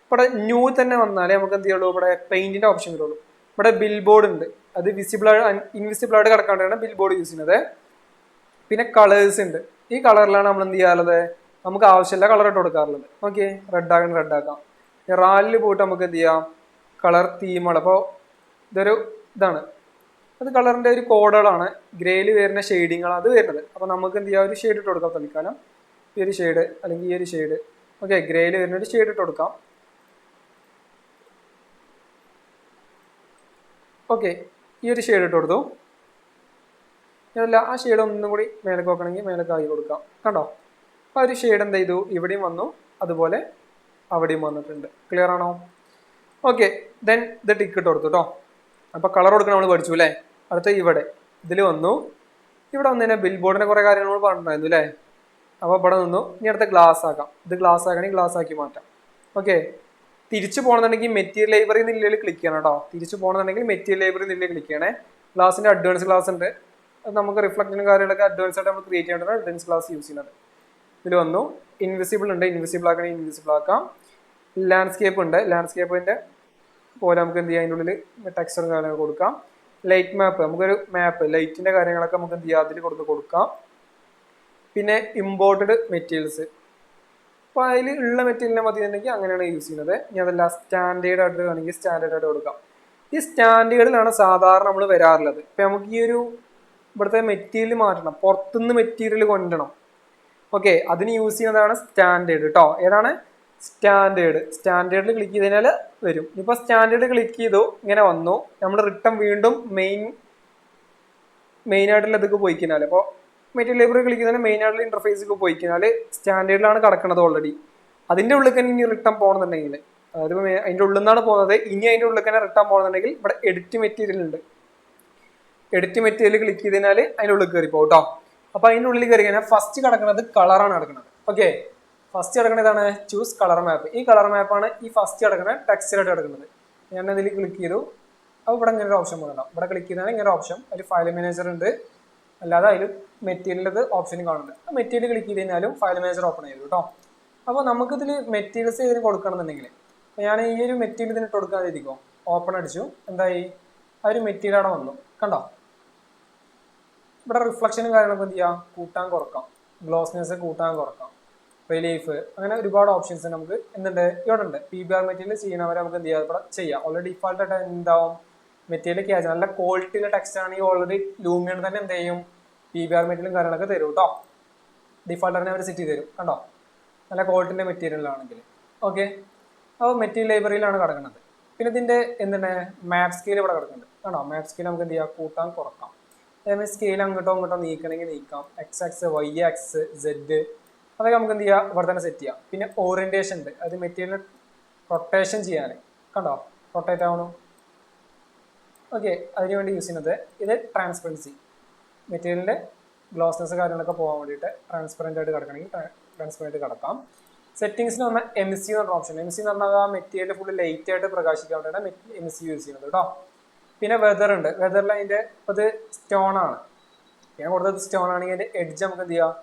ഇവിടെ ന്യൂ തന്നെ വന്നാലേ നമുക്ക് എന്ത് ചെയ്യുള്ളൂ, ഇവിടെ പെയിന്റിന്റെ ഓപ്ഷൻ വരുള്ളൂ. ഇവിടെ ബിൽ ബോർഡ് ഉണ്ട്, അത് വിസിബിൾ ഇൻവിസിബിൾ ആയിട്ട് കിടക്കാണ്ടാണ് ബിൽ ബോർഡ് യൂസ് ചെയ്യുന്നത്. പിന്നെ കളേഴ്സ് ഉണ്ട്, ഈ കളറിലാണ് നമ്മൾ എന്ത് ചെയ്യാറുള്ളത്, നമുക്ക് ആവശ്യമില്ല കളർ ഇട്ട് കൊടുക്കാറുള്ളത്. ഓക്കെ, റെഡ് ആക്കണം, റെഡ് ആക്കാം. റാലിൽ പോയിട്ട് നമുക്ക് എന്ത് ചെയ്യാം, കളർ തീമുകൾ. അപ്പോൾ ഇതാണ്, അത് കളറിന്റെ ഒരു കോഡുകളാണ്, ഗ്രേയിൽ വരുന്ന ഷെയ്ഡിങ്ങളാണ് അത് വരുന്നത്. അപ്പോൾ നമുക്ക് എന്ത് ചെയ്യാം, ഒരു ഷെയ്ഡ് ഇട്ട് കൊടുക്കാം തൽക്കാലം, ഈ ഒരു ഷെയ്ഡ് അല്ലെങ്കിൽ ഈ ഒരു ഷെയ്ഡ്. ഓക്കെ, ഗ്രേയിൽ വരുന്ന ഒരു ഷെയ്ഡ് ഇട്ട് കൊടുക്കാം. ഓക്കെ, ഈ ഒരു ഷെയ്ഡ് ഇട്ട് കൊടുത്തു. അതല്ല, ആ ഷെയ്ഡ് ഒന്നും കൂടി മേലേക്ക് വെക്കണമെങ്കിൽ മേലേക്ക് ആക്കി കൊടുക്കാം. കണ്ടോ, ആ ഒരു ഷെയ്ഡ് എന്ത് ചെയ്തു, ഇവിടെയും വന്നു, അതുപോലെ അവിടെയും വന്നിട്ടുണ്ട്. ക്ലിയർ ആണോ? ഓക്കെ, ദെൻ ഇത് ടിക്ക് ഇട്ട് കൊടുത്തു കേട്ടോ. അപ്പോൾ കളർ കൊടുക്കണം നമ്മൾ പഠിച്ചു അല്ലേ. അടുത്ത ഇവിടെ ഇതിൽ വന്നു, ഇവിടെ വന്നു കഴിഞ്ഞാൽ ബിൽ ബോർഡിനെ കുറേ കാര്യങ്ങൾ നമ്മൾ പറഞ്ഞിട്ടുണ്ടായിരുന്നു അല്ലേ. അപ്പോൾ ഇവിടെ നിന്നു, ഇനി അടുത്ത ഗ്ലാസ് ആക്കാം. ഇത് ഗ്ലാസ് ആക്കണമെങ്കിൽ ഗ്ലാസ് ആക്കി മാറ്റാം. ഓക്കെ, തിരിച്ചു പോകണമെന്നുണ്ടെങ്കിൽ മെറ്റീരിയൽ ലൈബ്രറി നിലയിൽ ക്ലിക്ക് ചെയ്യണം കേട്ടോ. തിരിച്ചു പോകണമെന്നുണ്ടെങ്കിൽ മെറ്റീരിയൽ ലൈബ്രറി നിലയിൽ ക്ലിക്ക് ചെയ്യണേ. ഗ്ലാസിന്റെ അഡ്വാൻസ് ക്ലാസ് ഉണ്ട്, അത് നമുക്ക് റിഫ്ലക്റ്റിനും കാര്യങ്ങളൊക്കെ അഡ്വാൻസ് ആയിട്ട് നമ്മൾ ക്രിയേറ്റ് ചെയ്യേണ്ടതാണ് അഡ്വാൻസ് ക്ലാസ് യൂസ് ചെയ്യുന്നത്. ഇതിൽ വന്നു ഇൻവിസിബിൾ ഉണ്ട്, ഇൻവിസിബിൾ ആക്കണമെങ്കിൽ ഇൻവിസിബിൾ ആക്കാം. ലാൻഡ്സ്കേപ്പ് ഉണ്ട്, ലാൻഡ്സ്കേപ്പിന്റെ പോലെ നമുക്ക് എന്ത് ചെയ്യാം, അതിൻ്റെ ഉള്ളിൽ ടെക്സ്ചറും കാര്യങ്ങളൊക്കെ കൊടുക്കാം. ലൈറ്റ് മാപ്പ്, നമുക്കൊരു മാപ്പ് ലൈറ്റിന്റെ കാര്യങ്ങളൊക്കെ നമുക്ക് എന്ത് ചെയ്യാം, അതിൽ കൊടുക്കാം. പിന്നെ ഇമ്പോർട്ടഡ് മെറ്റീരിയൽസ്, അപ്പോൾ അതിൽ ഉള്ള മെറ്റീരിയലിനെ മതി എന്നുണ്ടെങ്കിൽ അങ്ങനെയാണ് യൂസ് ചെയ്യുന്നത്. ഇനി അതല്ല സ്റ്റാൻഡേർഡ് ആയിട്ട് വേണമെങ്കിൽ സ്റ്റാൻഡേർഡ് ആയിട്ട് കൊടുക്കാം. ഈ സ്റ്റാൻഡേർഡിലാണ് സാധാരണ നമ്മൾ വരാറുള്ളത്. ഇപ്പം നമുക്ക് ഈ ഒരു ഇവിടുത്തെ മെറ്റീരിയൽ മാറ്റണം, പുറത്തുനിന്ന് മെറ്റീരിയൽ കൊണ്ടുവരണം. ഓക്കെ, അതിന് യൂസ് ചെയ്യുന്നതാണ് സ്റ്റാൻഡേർഡ് കേട്ടോ. ഏതാണ് സ്റ്റാൻഡേർഡിൽ ക്ലിക്ക് ചെയ്ത് കഴിഞ്ഞാൽ വരും. ഇപ്പോൾ സ്റ്റാൻഡേർഡ് ക്ലിക്ക് ചെയ്തു, ഇങ്ങനെ വന്നു, നമ്മൾ റിട്ടേൺ വീണ്ടും മെയിൻ ആയിട്ടുള്ള ഇതൊക്കെ പോയി കഴിഞ്ഞാൽ, അപ്പോൾ മെറ്റീരിയൽ ലൈബ്രറി ക്ലിക്ക് ചെയ്താൽ മെയിൻ ആയിട്ടുള്ള ഇന്റർഫേസ് പോയി കഴിഞ്ഞാൽ സ്റ്റാൻഡേർഡിലാണ് കിടക്കുന്നത് ഓൾറെഡി. അതിന്റെ ഉള്ളിൽ തന്നെ ഇനി റിട്ടേൺ പോകണമെന്നുണ്ടെങ്കിൽ, അതായത് അതിന്റെ ഉള്ളിൽ നിന്നാണ് പോകുന്നത്, ഇനി അതിന്റെ ഉള്ളിൽ തന്നെ റിട്ടേൺ പോകണമെന്നുണ്ടെങ്കിൽ ഇവിടെ എഡിറ്റ് മെറ്റീരിയൽ ഉണ്ട്. എഡിറ്റ് മെറ്റീരിയൽ ക്ലിക്ക് ചെയ്ത് കഴിഞ്ഞാൽ അതിന്റെ ഉള്ളിൽ കയറി പോകും കേട്ടോ. അപ്പൊ അതിന്റെ ഉള്ളിൽ കയറി കഴിഞ്ഞാൽ ഫസ്റ്റ് കിടക്കുന്നത് കളറാണ് കിടക്കുന്നത്. ഓക്കെ, ഫസ്റ്റ് കിടക്കുന്നത് ഇതാണ്, ചൂസ് കളർ മാപ്പ്. ഈ കളർ മാപ്പാണ് ഈ ഫസ്റ്റ് കിടക്കുന്ന ടെക്സ്ചറായിട്ട് കിടക്കുന്നത്. ഞാൻ അതിൽ ക്ലിക്ക് ചെയ്തു, അപ്പോൾ ഇവിടെ ഇങ്ങനെ ഒരു ഓപ്ഷൻ പോകണം. ഇവിടെ ക്ലിക്ക് ചെയ്താൽ ഇങ്ങനെ ഓപ്ഷൻ, ഒരു ഫയൽ മാനേജർ ഉണ്ട്, അല്ലാതെ അതിൽ മെറ്റീരിയൽ ഓപ്ഷൻ കാണുന്നുണ്ട്. ആ മെറ്റീരിയൽ ക്ലിക്ക് ചെയ്ത് കഴിഞ്ഞാലും ഫയൽ മാനേജർ ഓപ്പൺ ചെയ്തു കേട്ടോ. അപ്പോൾ നമുക്കിതിൽ മെറ്റീരിയൽസ് ഇതിന് കൊടുക്കണമെന്നുണ്ടെങ്കിൽ ഞാൻ ഈ ഒരു മെറ്റീരിയൽ ഇതിന് ഇട്ട് കൊടുക്കാതിരിക്കും. ഓപ്പൺ അടിച്ചു, എന്തായി, ആ ഒരു മെറ്റീരിയൽ അവിടെ വന്നു. കണ്ടോ, ഇവിടെ റിഫ്ലക്ഷനും കാര്യങ്ങളൊക്കെ എന്ത് ചെയ്യാം, കൂട്ടാൻ കുറക്കാം, ഗ്ലോസ്നെസ് കൂട്ടാൻ കുറക്കാം, റിലീഫ്, അങ്ങനെ ഒരുപാട് ഓപ്ഷൻസ് നമുക്ക് എന്തുണ്ട് ഇവിടെ ഉണ്ട്. PBR മെറ്റീരിയൽ ചെയ്യുന്നവരെ നമുക്ക് എന്ത് ചെയ്യാം, ഇവിടെ ചെയ്യാം. ഓൾറെഡി ഡിഫാൾട്ട് ആയിട്ട് എന്താവും, മെറ്റീരിയൽ ക്യാച്ച് നല്ല ക്വാളിറ്റിയിലെ ടെക്സ്റ്റ് ആണെങ്കിൽ ഓൾറെഡി ലൂമിയൻ തന്നെ എന്ത് ചെയ്യും, PBR മെറ്റീരിയലും കാര്യങ്ങളൊക്കെ തരും കേട്ടോ. ഡിഫാൾട്ട് തന്നെ അവർ സെറ്റ് ചെയ്ത് തരും. കണ്ടോ, നല്ല ക്വാളിറ്റിന്റെ മെറ്റീരിയലാണെങ്കിൽ. ഓക്കെ, അപ്പോൾ മെറ്റീരിയൽ ലൈബ്രറിയിലാണ് കിടക്കുന്നത്. പിന്നെ ഇതിന്റെ എന്താണ് മാപ്പ് സ്കെയിൽ ഇവിടെ കിടക്കുന്നുണ്ട്. കണ്ടോ, മാപ്പ് സ്കെയിൽ നമുക്ക് എന്ത് ചെയ്യാം, കൂട്ടാൻ കുറക്കാം. അതേമാതിരി സ്കെയിൽ അങ്ങോട്ടോ നീക്കണമെങ്കിൽ നീക്കാം. XX, YX, Z, അതൊക്കെ നമുക്ക് എന്ത് ചെയ്യാം, ഇവിടെ തന്നെ സെറ്റ് ചെയ്യാം. പിന്നെ ഓറിയന്റേഷൻ ഉണ്ട്, അത് മെറ്റീരിയൽ റൊട്ടേഷൻ ചെയ്യാൻ. കണ്ടോ, റൊട്ടേറ്റ് ആവണം. ഓക്കെ, അതിനുവേണ്ടി യൂസ് ചെയ്യുന്നത് ഇത് ട്രാൻസ്പെറൻസി, മെറ്റീരിയലിന്റെ ഗ്ലോസ്നെസ് കാര്യങ്ങളൊക്കെ പോകാൻ വേണ്ടിയിട്ട് ട്രാൻസ്പെറൻ്റ് ആയിട്ട് കിടക്കണമെങ്കിൽ ട്രാൻസ്പെറൻ്റ് കിടക്കാം. സെറ്റിംഗ്സിന് വന്ന MC എന്ന് പറഞ്ഞ ഓപ്ഷൻ, MC എന്ന് പറഞ്ഞാൽ ആ മെറ്റീരിയൽ ഫുള്ള് ലൈറ്റ് ആയിട്ട് പ്രകാശിക്കാൻ വേണ്ടിയിട്ടാണ് MC യൂസ് ചെയ്യുന്നത് കേട്ടോ. പിന്നെ വെതർ ഉണ്ട്, വെതറിൽ അതിൻ്റെ അത് സ്റ്റോൺ ആണ്, ഞാൻ കൊടുത്തത് സ്റ്റോൺ ആണെങ്കിൽ അതിൻ്റെ എഡ്ജ് നമുക്ക് എന്ത് ചെയ്യാം,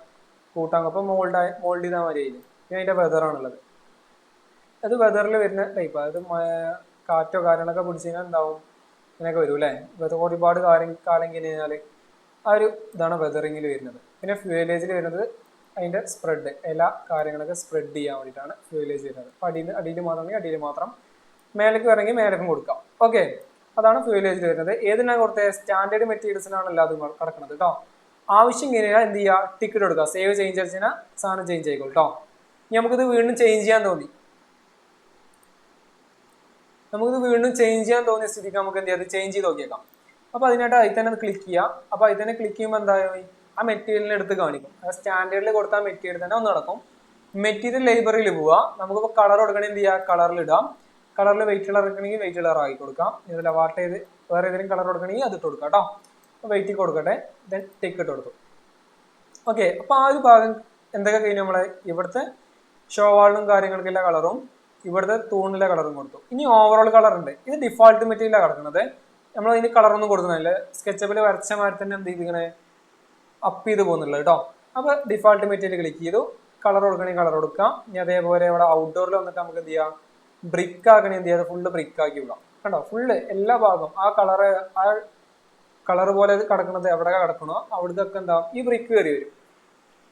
കൂട്ടാൻ. അപ്പോൾ മോൾഡ് ചെയ്താൽ മതി അതിൽ. പിന്നെ അതിൻ്റെ വെതറാണുള്ളത്, അത് വെതറിൽ വരുന്ന ടൈപ്പ്, അതായത് കാറ്റോ കാര്യങ്ങളൊക്കെ പിടിച്ച് കഴിഞ്ഞാൽ എന്താവും, ഇങ്ങനെയൊക്കെ വരും അല്ലേ. വെതർ ഒരുപാട് കാലം കഴിഞ്ഞാൽ ആ ഒരു ഇതാണ് വെതറിങ്ങിൽ വരുന്നത്. പിന്നെ ഫ്യൂവലേജിൽ വരുന്നത് അതിൻ്റെ സ്പ്രെഡ്, എല്ലാ കാര്യങ്ങളൊക്കെ സ്പ്രെഡ് ചെയ്യാൻ വേണ്ടിയിട്ടാണ് ഫ്യൂവലേജ് വരുന്നത്. അപ്പോൾ അടിയിൽ മാത്രമാണെങ്കിൽ അടിയിൽ മാത്രം, മേലേക്ക് വരണമെങ്കിൽ മേലേക്കും കൊടുക്കാം. ഓക്കെ, അതാണ് ഫ്യൂവലേജിൽ വരുന്നത്. ഏതിനാണ് കൊടുത്തത്, സ്റ്റാൻഡേർഡ് മെറ്റീരിയൽസിനാണ് എല്ലാതും കിടക്കുന്നത് കേട്ടോ. ആവശ്യം ഇങ്ങനെയാണ് എന്ത് ചെയ്യുക, ടിക്കറ്റ് കൊടുക്കുക, സേവ് ചേഞ്ച് അടിച്ചാൽ സാധനം ചേഞ്ച് ആയിക്കോളൂ കേട്ടോ. ഇനി നമുക്കിത് വീണ്ടും ചേഞ്ച് ചെയ്യാൻ തോന്നിയ സ്ഥിതിക്ക് നമുക്ക് എന്ത് ചെയ്യാം, ചേഞ്ച് ചെയ്ത് നോക്കിയേക്കാം. അപ്പോൾ അതിനായിട്ട് അതിൽ തന്നെ ക്ലിക്ക് ചെയ്യാം. അപ്പോൾ അതിൽ തന്നെ ക്ലിക്ക് ചെയ്യുമ്പോൾ എന്തായാലും ആ മെറ്റീരിയലിനെ എടുത്ത് കാണിക്കും. സ്റ്റാൻഡേർഡിൽ കൊടുത്താൽ മെറ്റീരിയൽ തന്നെ ഒന്ന് നടക്കും. മെറ്റീരിയൽ ലൈബ്രറിയിൽ പോവുക, നമുക്കിപ്പോൾ കളർ കൊടുക്കണമെങ്കിൽ എന്ത് ചെയ്യുക, കളറിൽ ഇടാം. കളറിൽ വെയിറ്റ് കളർ എടുക്കണമെങ്കിൽ വെയിറ്റ് കളർ ആക്കി കൊടുക്കാം. ഇതിൽ വാട്ട് ചെയ്ത് വേറെ ഏതെങ്കിലും കളർ കൊടുക്കണമെങ്കിൽ അത് ഇട്ട് കൊടുക്കാം കേട്ടോ. അപ്പോൾ വെയിറ്റ് കൊടുക്കട്ടെ, ദെൻ ടിക്ക് ഇട്ട് കൊടുത്തു. ഓക്കെ, അപ്പോൾ ആ ഒരു ഭാഗം എന്തൊക്കെ കഴിഞ്ഞു, നമ്മളെ ഇവിടുത്തെ ഷോ വാളിനും കാര്യങ്ങൾക്കുള്ള കളറും ഇവിടുത്തെ തൂണിലെ കളറും കൊടുത്തു. ഇനി ഓവറോൾ കളർ ഉണ്ട്, ഇത് ഡിഫോൾട്ട് മെറ്റീരിയലാണ് കിടക്കുന്നത്. നമ്മൾ അതിന് കളറൊന്നും കൊടുക്കുന്നില്ല, സ്കെച്ചപ്പിൽ വരച്ച മാതിരി തന്നെ എന്ത് ചെയ്തിങ്ങനെ അപ്പ് ചെയ്ത് പോകുന്നുള്ളത് കേട്ടോ. അപ്പോൾ ഡിഫോൾട്ട് മെറ്റീരിയൽ ക്ലിക്ക് ചെയ്തു, കളർ കൊടുക്കണമെങ്കിൽ കളർ കൊടുക്കാം. ഇനി അതേപോലെ ഇവിടെ ഔട്ട്ഡോറിൽ വന്നിട്ട് നമുക്ക് എന്ത് ചെയ്യാം, ബ്രിക്ക് ആക്കണേ എന്ത് ചെയ്യാം, ഫുള്ള് ബ്രിക്ക് ആക്കി വിടാം. കണ്ടോ, ഫുള്ള് എല്ലാ ഭാഗവും ആ കളർ പോലെ കിടക്കുന്നത് എവിടെ കിടക്കണോ അവിടത്തൊക്കെ എന്താ ഈ ബ്രിക്ക് കയറി വരും.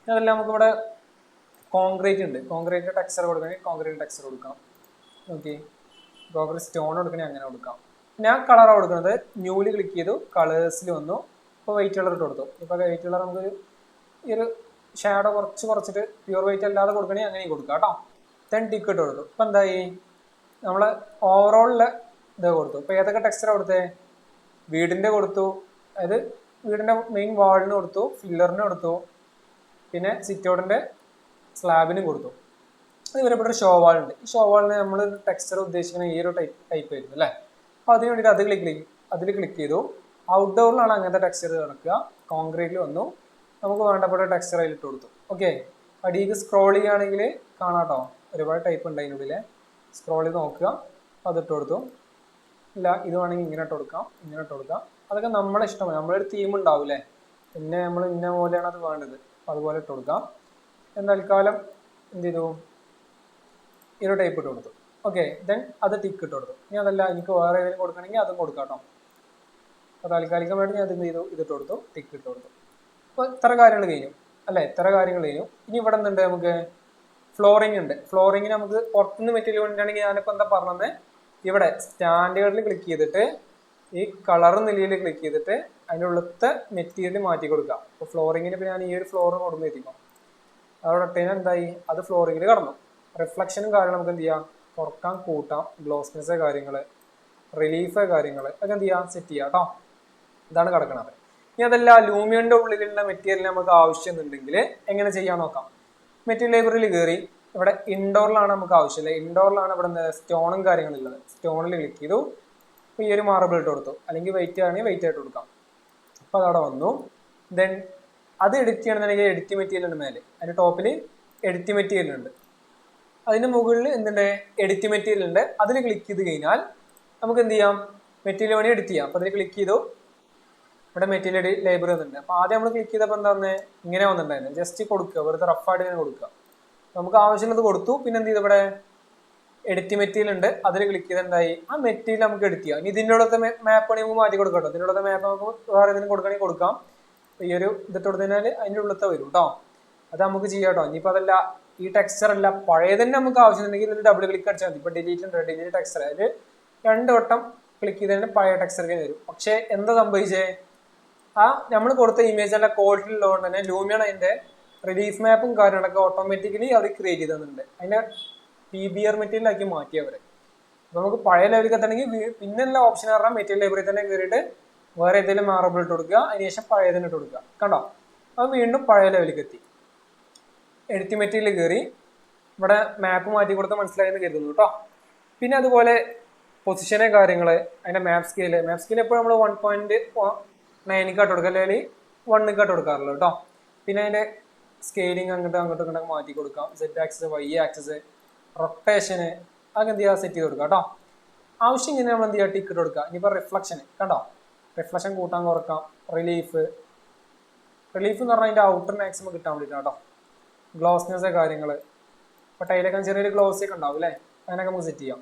അതെല്ലാം നമുക്ക് ഇവിടെ കോൺക്രീറ്റ് ഉണ്ട്, കോൺക്രീറ്റ് ടെക്സ്ചർ കൊടുക്കണമെങ്കിൽ കോൺക്രീറ്റ് ടെക്സ്ചർ കൊടുക്കാം. ഓക്കെ, കോൺക്രീറ്റ് സ്റ്റോൺ കൊടുക്കണമെങ്കിൽ അങ്ങനെ കൊടുക്കാം. ഞാൻ കളറാണ് കൊടുക്കുന്നത്. ന്യൂല് ക്ലിക്ക് ചെയ്തു, കളേഴ്സിൽ വന്നു. ഇപ്പോൾ വൈറ്റ് കളർ ഇട്ട് കൊടുത്തു. ഇപ്പോൾ വൈറ്റ് കളർ നമുക്ക് ഈ ഒരു ഷാഡോ കുറച്ചിട്ട് പ്യൂർ വൈറ്റ് അല്ലാതെ കൊടുക്കണമെങ്കിൽ അങ്ങനെ കൊടുക്കാം കേട്ടോ. ദെൻ ടിക്ക് ഇട്ട് കൊടുത്തു. ഇപ്പം എന്തായി, നമ്മൾ ഓവറോളിലെ ഇത് കൊടുത്തു. ഇപ്പോൾ ഏതൊക്കെ ടെക്സ്ചറാണ് കൊടുത്തേ, വീടിൻ്റെ കൊടുത്തു, അതായത് വീടിൻ്റെ മെയിൻ വാളിന് കൊടുത്തു, ഫില്ലറിന് കൊടുത്തു, പിന്നെ സിറ്റൗട്ടിൻ്റെ സ്ലാബിനും കൊടുത്തു. അതുപോലെ ഇവിടെ ഒരു ഷോ വാൾ ഉണ്ട്. ഈ ഷോ വാളിന് നമ്മൾ ടെക്സ്ചർ ഉദ്ദേശിക്കുന്ന ഈ ഒരു ടൈപ്പ് ആയിരുന്നു അല്ലേ. അപ്പോൾ അതിന് വേണ്ടിയിട്ട് അതിൽ ക്ലിക്ക് ചെയ്തു. ഔട്ട്ഡോറിലാണ് അങ്ങനത്തെ ടെക്സ്ചർ കിടക്കുക. കോൺക്രീറ്റിൽ വന്നു, നമുക്ക് വേണ്ടപ്പെട്ട ടെക്സ്ചർ അതിൽ ഇട്ട് കൊടുത്തു. ഓക്കെ, അടിയിൽ സ്ക്രോൾ ചെയ്യുകയാണെങ്കിൽ കാണാം കേട്ടോ, ഒരുപാട് ടൈപ്പ് ഉണ്ട് അതിനുള്ളിൽ. സ്ക്രോൾ ചെയ്ത് നോക്കുക, അതിട്ട് കൊടുത്തു. ഇല്ല, ഇത് വേണമെങ്കിൽ ഇങ്ങനെ ഇട്ട് കൊടുക്കാം, ഇങ്ങനെ ഇട്ട് കൊടുക്കാം. അതൊക്കെ നമ്മളെ ഇഷ്ടമാണ്. നമ്മളൊരു തീം ഉണ്ടാവില്ലേ, പിന്നെ നമ്മൾ ഇന്ന പോലെയാണ് അത് വേണ്ടത്, അതുപോലെ ഇട്ട് കൊടുക്കാം. തൽക്കാലം എന്ത് ചെയ്തു, ഈ ഒരു ടൈപ്പ് ഇട്ട് കൊടുത്തു. ഓക്കെ, ദെൻ അത് ടിക്ക് ഇട്ട് കൊടുത്തു. ഇനി അതല്ല, എനിക്ക് വേറെ ഏതെങ്കിലും കൊടുക്കണമെങ്കിൽ അതും കൊടുക്കാം കേട്ടോ. അപ്പോൾ താൽക്കാലികമായിട്ട് ഞാൻ എന്ത് ചെയ്തു, ഇതിട്ട് കൊടുത്തു, ടിക്ക് ഇട്ട് കൊടുത്തു. അപ്പോൾ ഇത്ര കാര്യങ്ങൾ കഴിഞ്ഞു അല്ലേ, ഇത്ര കാര്യങ്ങൾ കഴിഞ്ഞു. ഇനി ഇവിടെ എന്തുണ്ട്, നമുക്ക് ഫ്ലോറിംഗ് ഉണ്ട്. ഫ്ലോറിങ്ങിന് നമുക്ക് പുറത്തുനിന്ന് മെറ്റീരിയൽ കൊണ്ടിട്ടാണെങ്കിൽ ഞാനിപ്പോൾ എന്താ പറഞ്ഞത്, ഇവിടെ സ്റ്റാൻഡേർഡിൽ ക്ലിക്ക് ചെയ്തിട്ട് ഈ കളർ നിലയിൽ ക്ലിക്ക് ചെയ്തിട്ട് അതിൻ്റെ ഉള്ളത്തെ മെറ്റീരിയൽ മാറ്റി കൊടുക്കാം. അപ്പോൾ ഫ്ലോറിങ്ങിന് ഇപ്പോൾ ഞാൻ ഈ ഒരു ഫ്ലോർ കൊടുന്ന് എത്തിക്കും, അവിടെ ഇട്ടതിന് എന്തായി, അത് ഫ്ലോറിങ്ങിൽ കടന്നു. റിഫ്ലക്ഷനും കാര്യം നമുക്ക് എന്ത് ചെയ്യാം, കുറക്കാം, കൂട്ടാം. ഗ്ലോസ്നെസ് കാര്യങ്ങൾ, റിലീഫ് കാര്യങ്ങൾ ഒക്കെ എന്ത് ചെയ്യാം, സെറ്റ് ചെയ്യാം കേട്ടോ. ഇതാണ് കിടക്കുന്നത്. ഇനി അതല്ല, ലൂമിയൻ്റെ ഉള്ളിലുള്ള മെറ്റീരിയൽ നമുക്ക് ആവശ്യമുണ്ടെങ്കിൽ എങ്ങനെ ചെയ്യാൻ നോക്കാം. മെറ്റീരിയൽ ലൈബ്രറിയിൽ കയറി ഇവിടെ ഇൻഡോറിലാണ് നമുക്ക് ആവശ്യമില്ല. ഇൻഡോറിലാണ് ഇവിടെ സ്റ്റോണും കാര്യങ്ങളുള്ളത്. സ്റ്റോണിൽ ക്ലിക്ക് ചെയ്തു. അപ്പോൾ ഈ ഒരു മാർബിൾ ഇട്ട് കൊടുത്തു, അല്ലെങ്കിൽ വെയിറ്റ് ആണെങ്കിൽ വെയിറ്റ് ആയിട്ട് കൊടുക്കാം. അപ്പോൾ അതവിടെ വന്നു. ദെൻ അത് എഡിറ്റ് ചെയ്യണമെന്നുണ്ടെങ്കിൽ എഡിറ്റ് മെറ്റീരിയൽ ഉണ്ട് മേലെ, അതിൻ്റെ ടോപ്പിൽ എഡിറ്റ് മെറ്റീരിയൽ ഉണ്ട്. അതിൻ്റെ മുകളിൽ എന്തുണ്ട്, എഡിറ്റ് മെറ്റീരിയൽ ഉണ്ട്. അതിൽ ക്ലിക്ക് ചെയ്ത് കഴിഞ്ഞാൽ നമുക്ക് എന്ത് ചെയ്യാം, മെറ്റീരിയൽ വേണമെങ്കിൽ എഡിറ്റ് ചെയ്യാം. അപ്പോൾ അതിൽ ക്ലിക്ക് ചെയ്തു, ഇവിടെ മെറ്റീരിയൽ ലൈബ്രറി വന്നിട്ടുണ്ട്. അപ്പോൾ ആദ്യം നമ്മൾ ക്ലിക്ക് ചെയ്തപ്പോൾ എന്താ വന്നത്, ഇങ്ങനെ വന്നിട്ടുണ്ടായിരുന്നു. ജസ്റ്റ് കൊടുക്കുക, വെറുതെ റഫായിട്ട് ഇങ്ങനെ കൊടുക്കുക. നമുക്ക് ആവശ്യമുള്ളത് കൊടുത്തു. പിന്നെ എന്ത് ചെയ്തു, ഇവിടെ എഡിറ്റ് മെറ്റീരിയൽ ഉണ്ട്, അതിൽ ക്ലിക്ക് ചെയ്ത് എന്തായി, ആ മെറ്റീരിയൽ നമുക്ക് എഡിറ്റ് ചെയ്യാം. ഇനി ഇതിൻ്റെ ഉള്ളത്തെ മാപ്പ് വേണമെങ്കിൽ നമുക്ക് മാറ്റി കൊടുക്കാം കേട്ടോ. ഇതിൻ്റെ ഉള്ളത്തെ മാപ്പ് നമുക്ക് വേറെ എന്തെങ്കിലും കൊടുക്കണമെങ്കിൽ കൊടുക്കാം. ഈ ഒരു ഇതിട്ട് കൊടുത്തതിനാൽ അതിൻ്റെ ഉള്ളത്തെ വരും കേട്ടോ. അത് നമുക്ക് ചെയ്യാം കേട്ടോ. ഇനിയിപ്പോൾ അതല്ല, ഈ ടെക്സ്ചർ അല്ല, പഴയ തന്നെ നമുക്ക് ആവശ്യമുണ്ടെങ്കിൽ ഇതിൽ ഡബിൾ ക്ലിക്ക് അടിച്ചാൽ മതി. ഇപ്പോൾ ഡിലീറ്റ് ഉണ്ട്, ഡിലീറ്റ് ടെക്സ്ചർ, അതിൽ 2 വട്ടം ക്ലിക്ക് ചെയ്തതിന് പഴയ ടെക്സ്ചർ വരും. പക്ഷേ എന്താ സംഭവിച്ചേ, ആ നമ്മൾ കൊടുത്ത ഇമേജ് അല്ല ക്വാളിറ്റി ഉള്ളതുകൊണ്ട് തന്നെ ലൂമിയൺ അതിൻ്റെ റിലീഫ് മാപ്പും കാര്യങ്ങളൊക്കെ ഓട്ടോമാറ്റിക്കലി അവർ ക്രിയേറ്റ് ചെയ്തിട്ടുണ്ട്. അതിൻ്റെ PBR മെറ്റീരിയലാക്കി മാറ്റി അവർ. അപ്പോൾ നമുക്ക് പഴയ ലെവലിൽ എത്തണമെങ്കിൽ പിന്നെയുള്ള ഓപ്ഷൻ പറഞ്ഞാൽ മെറ്റീരിയൽ ലൈബ്രറി തന്നെ കയറിയിട്ട് വേറെ ഏതെങ്കിലും മാർബിൾ ഇട്ട് കൊടുക്കുക, അതിനുശേഷം പഴയതിന് ഇട്ട് കൊടുക്കുക. കണ്ടോ, അപ്പോൾ വീണ്ടും പഴയ ലെവലിലേക്ക് എത്തി. എഡിറ്റ് മെറ്റീരിയൽ കയറി ഇവിടെ മാപ്പ് മാറ്റി കൊടുത്താൽ മനസ്സിലായെന്ന് കരുതുന്നു കേട്ടോ. പിന്നെ അതുപോലെ പൊസിഷനെ കാര്യങ്ങൾ, അതിൻ്റെ മാപ്പ് സ്കെയിൽ എപ്പോഴും നമ്മൾ 1.9 കൊടുക്കുക, അല്ലെങ്കിൽ 1 കൊടുക്കാറുള്ളൂ കേട്ടോ. പിന്നെ അതിൻ്റെ സ്കെയിലിംഗ് അങ്ങോട്ടും മാറ്റി കൊടുക്കാം. Z ആക്സിസ്, Y ആക്സിസ്, റൊട്ടേഷന് അതൊക്കെ എന്ത് ചെയ്യുക, സെറ്റ് ചെയ്ത് കൊടുക്കുക കേട്ടോ. ആവശ്യം ഇങ്ങനെ നമ്മൾ എന്ത് ചെയ്യുക, ടിക്കറ്റ് കൊടുക്കുക. ഇനിയിപ്പോൾ റിഫ്ലക്ഷന് കണ്ടോ, റിഫ്ലക്ഷൻ കൂട്ടാൻ കുറക്കാം. റിലീഫ് എന്ന് പറഞ്ഞാൽ അതിൻ്റെ ഔട്ടർ മാക്സിമം കിട്ടാൻ വേണ്ടിയിട്ടാണ് കേട്ടോ. ഗ്ലോസ്നെസ് കാര്യങ്ങൾ, അപ്പോൾ ടൈലൊക്കെ ചെറിയൊരു ഗ്ലോസ് ഒക്കെ ഉണ്ടാവും അല്ലേ, അതിനൊക്കെ നമുക്ക് സെറ്റ് ചെയ്യാം.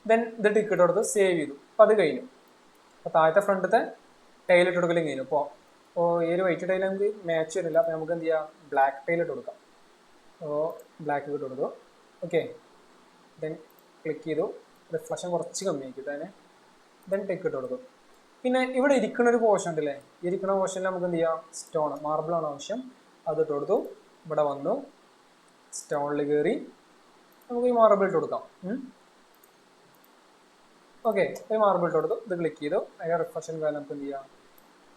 ദെൻ ഇത് ടിക്കറ്റ് കൊടുത്ത് സേവ് ചെയ്തു. അപ്പോൾ അത് കഴിഞ്ഞു. അപ്പോൾ താഴത്തെ ഫ്രണ്ടത്തെ ടൈൽ ഇട്ട് കൊടുക്കലും കഴിഞ്ഞു. അപ്പോൾ ഈ ഒരു വൈറ്റ് ടൈൽ നമുക്ക് മാച്ച് വരില്ല. അപ്പോൾ നമുക്ക് എന്ത് ചെയ്യാം, ബ്ലാക്ക് ടൈൽ ഇട്ട് കൊടുക്കാം. അപ്പോൾ ബ്ലാക്ക് ഇട്ട് കൊടുത്തു. ഓക്കെ, ദെൻ ക്ലിക്ക് ചെയ്തു. റിഫ്ലക്ഷൻ കുറച്ച് കമ്മിയാക്കിയിട്ട് അതിനെ ദെൻ ടിക്കറ്റ് കൊടുത്തു. പിന്നെ ഇവിടെ ഇരിക്കുന്ന ഒരു പോർഷൻ ഉണ്ടല്ലേ, ഇരിക്കുന്ന പോർഷനിൽ നമുക്ക് എന്ത് ചെയ്യാം, സ്റ്റോൺ മാർബിളാണ് ആവശ്യം, അതിട്ട് കൊടുത്തു. ഇവിടെ വന്നു, സ്റ്റോണിൽ കയറി നമുക്ക് ഈ മാർബിൾ ഇട്ട് കൊടുക്കാം. ഓക്കെ, ഈ മാർബിൾ ഇട്ട് കൊടുത്തു. ഇത് ക്ലിക്ക് ചെയ്തു. അതിൻ്റെ റിഫ്ലക്ഷൻ കാര്യം നമുക്ക് എന്ത് ചെയ്യാം,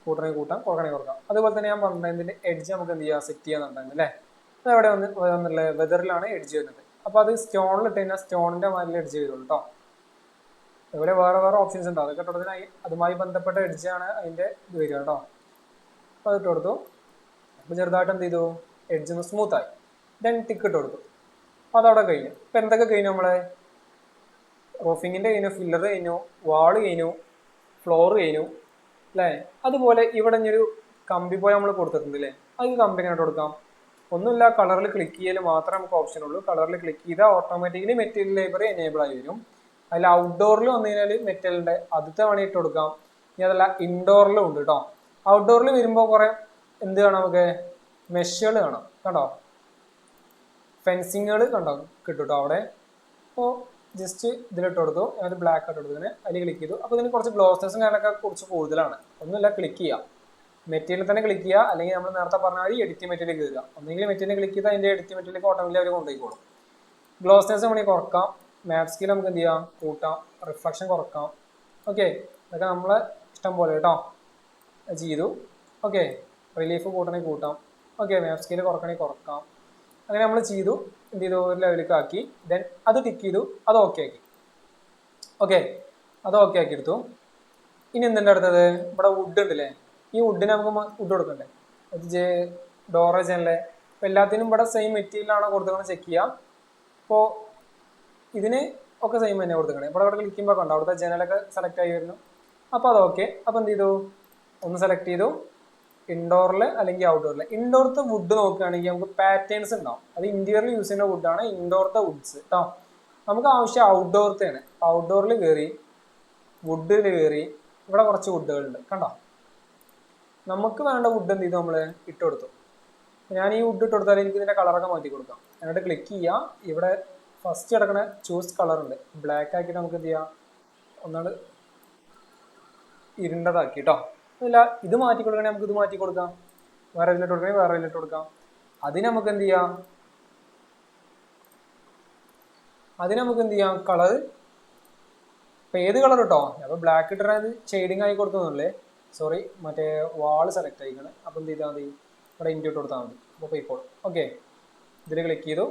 കൂട്ടണമെങ്കിൽ കൂട്ടാം, കുറക്കണമെങ്കിൽ കുറക്കാം. അതുപോലെ തന്നെ ഞാൻ പറഞ്ഞതിൻ്റെ എഡ്ജ് നമുക്ക് എന്ത് ചെയ്യാം, സെറ്റ് ചെയ്യാന്നുണ്ടായിരുന്നു അല്ലേ. അത് എവിടെ വന്നുള്ള വെതറിലാണ് എഡ്ജ് വരുന്നത്. അപ്പോൾ അത് സ്റ്റോണിൽ ഇട്ട് കഴിഞ്ഞാൽ സ്റ്റോണിൻ്റെ മാതിരി എഡ്ജ് വരുള്ളൂ കേട്ടോ. അതുപോലെ വേറെ ഓപ്ഷൻസ് ഉണ്ട്, അതൊക്കെ ഇട്ടതിനായി അതുമായി ബന്ധപ്പെട്ട എഡ്ജാണ് അതിൻ്റെ ഇത് വരിക കേട്ടോ. അപ്പോൾ അതിട്ട് കൊടുത്തു. അപ്പോൾ ചെറുതായിട്ട് എന്ത് ചെയ്തു, എഡ്ജ് ഒന്ന് സ്മൂത്തായി. ദെൻ ടിക്കറ്റ് കൊടുത്തു. അപ്പോൾ അതവിടെ കഴിഞ്ഞു. ഇപ്പോൾ എന്തൊക്കെ കഴിഞ്ഞു, നമ്മളെ റൂഫിങ്ങിൻ്റെ കഴിഞ്ഞു, ഫില്ലർ കഴിഞ്ഞു, വാള് കഴിഞ്ഞു, ഫ്ലോർ കഴിഞ്ഞു അല്ലേ. അതുപോലെ ഇവിടെ ഇനിയൊരു കമ്പി പോലെ നമ്മൾ കൊടുത്തിട്ടുണ്ട് അല്ലേ, അത് കമ്പിനായിട്ട് കൊടുക്കാം. ഒന്നുമില്ല, കളറിൽ ക്ലിക്ക് ചെയ്യൽ മാത്രമേ നമുക്ക് ഓപ്ഷൻ ഉള്ളൂ. കളറിൽ ക്ലിക്ക് ചെയ്താൽ ഓട്ടോമാറ്റിക്കലി മെറ്റീരിയൽ ലൈബ്രറി എനേബിൾ ആയി വരും. അതിൽ ഔട്ട്ഡോറിൽ വന്നു കഴിഞ്ഞാൽ മെറ്റലിൻ്റെ ആദ്യത്തെ വേണമെങ്കിൽ ഇട്ട് കൊടുക്കാം. ഇനി അതല്ല ഇൻഡോറിലും ഉണ്ട് കേട്ടോ. ഔട്ട്ഡോറിൽ വരുമ്പോൾ കുറെ എന്ത് കാണാം, നമുക്ക് മെഷുകൾ കാണാം കണ്ടോ, ഫെൻസിങ്ങുകൾ കണ്ടോ കിട്ടും കേട്ടോ അവിടെ. അപ്പോൾ ജസ്റ്റ് ഇതിലിട്ട് കൊടുത്തു, ഞാനത് ബ്ലാക്ക് ആയിട്ട് കൊടുത്തതിന് അതിൽ ക്ലിക്ക് ചെയ്തു. അപ്പോൾ ഇതിന് കുറച്ച് ഗ്ലോസ്നെസ്സും കാര്യങ്ങളൊക്കെ കുറച്ച് കൂടുതലാണ്. ഒന്നുമില്ല, ക്ലിക്ക് ചെയ്യാം, മെറ്റീരിയൽ തന്നെ ക്ലിക്ക് ചെയ്യുക, അല്ലെങ്കിൽ നമ്മൾ നേരത്തെ പറഞ്ഞാൽ എഡിറ്റ് മെറ്റീരിയൽ കയറുക. ഒന്നെങ്കിൽ മെറ്റീരിയൽ ക്ലിക്ക് ചെയ്താൽ അതിൻ്റെ എഡിറ്റ് മെറ്റീരിയൽ ഓട്ടോമാറ്റിക്കലി അവർ കൊണ്ടുപോയിക്കോളും. ഗ്ലോസ്നെസ് വേണമെങ്കിൽ കുറക്കാം, മാപ്പ് സ്കെയിൽ നമുക്ക് എന്ത് ചെയ്യാം, കൂട്ടാം, റിഫ്ലക്ഷൻ കുറക്കാം. ഓക്കെ, ഇതൊക്കെ നമ്മളെ ഇഷ്ടം പോലെ കേട്ടോ ചെയ്തു. ഓക്കെ, റിലീഫ് കൂട്ടണമെങ്കിൽ കൂട്ടാം. ഓക്കെ, മാപ്പ് സ്കെയിൽ കുറക്കണമെങ്കിൽ കുറക്കാം. അങ്ങനെ നമ്മൾ ചെയ്തു, എന്ത് ചെയ്തു, ഒരു ലെവലിലേക്ക് ആക്കി. ദെൻ അത് ടിക്ക് ചെയ്തു, അത് ഓക്കെ ആക്കി. ഓക്കെ, അത് ഓക്കെ ആക്കി എടുത്തു. ഇനി എന്തുണ്ട് അടുത്തത്, ഇവിടെ വുഡ് ഉണ്ടല്ലേ, ഈ വുഡിന് നമുക്ക് വുഡ് കൊടുക്കണ്ടേ, അത് ഡോറ ജനലെ. അപ്പോൾ എല്ലാത്തിനും ഇവിടെ സെയിം മെറ്റീരിയലാണോ കൊടുക്കുന്നത് ചെക്ക് ചെയ്യാം. അപ്പോൾ ഇതിന് ഒക്കെ സെയിം തന്നെ കൊടുക്കണേ. ഇവിടെ ക്ലിക്ക് ചെയ്യുമ്പോൾ കണ്ടോ അവിടുത്തെ ജനലൊക്കെ സെലക്ട് ആയി വരുന്നു. അപ്പോൾ അത് ഓക്കെ. അപ്പോൾ എന്ത് ചെയ്തു, ഒന്ന് സെലക്ട് ചെയ്തു, ഇൻഡോറിൽ അല്ലെങ്കിൽ ഔട്ട്ഡോറിൽ. ഇൻഡോറത്തെ വുഡ് നോക്കുകയാണെങ്കിൽ നമുക്ക് പാറ്റേൺസ് ഉണ്ടാവും. അത് ഇന്റീരിയറിൽ യൂസ് ചെയ്യുന്ന വുഡാണ് ഇൻഡോറത്തെ വുഡ്സ് കേട്ടോ. നമുക്ക് ആവശ്യം ഔട്ട്ഡോറത്തെയാണ്. ഔട്ട്ഡോറിൽ കയറി വുഡിൽ കയറി ഇവിടെ കുറച്ച് വുഡുകളുണ്ട് കണ്ടോ. നമുക്ക് വേണ്ട വുഡ് എന്ത് ചെയ്തു, നമ്മൾ ഇട്ട് കൊടുത്തു. ഞാൻ ഈ വുഡ് ഇട്ട് കൊടുത്താൽ എനിക്ക് ഇതിൻ്റെ കളറൊക്കെ മാറ്റി കൊടുക്കാം. എന്നിട്ട് ക്ലിക്ക് ചെയ്യാം, ഇവിടെ ഫസ്റ്റ് കിടക്കണ ചൂസ് കളർ ഉണ്ട്, ബ്ലാക്ക് ആക്കിയിട്ട് നമുക്ക് എന്ത് ചെയ്യാം, ഒന്നാണ് ഇരുണ്ടതാക്കി കേട്ടോ. അല്ല ഇത് മാറ്റി കൊടുക്കണമെങ്കിൽ നമുക്ക് ഇത് മാറ്റി കൊടുക്കാം, വേറെ ഇതിലിട്ട് കൊടുക്കണമെങ്കിൽ വേറെ ഇതിലിട്ട് കൊടുക്കാം. അതിന് നമുക്ക് എന്ത് ചെയ്യാം, കളർ ഇപ്പം ഏത് കളർ കേട്ടോ. അപ്പോൾ ബ്ലാക്ക് ഇട്ടത് ഷെയ്ഡിങ് ആയി കൊടുക്കുന്നുള്ളേ, സോറി മറ്റേ വാൾ സെലക്ട് ആയിക്കണം. അപ്പോൾ എന്ത് ചെയ്താൽ മതി, ഇവിടെ ഇൻറ്റ് ഇട്ട് കൊടുത്താൽ മതി. അപ്പോൾ പോയിക്കോളും. ഓക്കെ, ഇതിൽ ക്ലിക്ക് ചെയ്തു,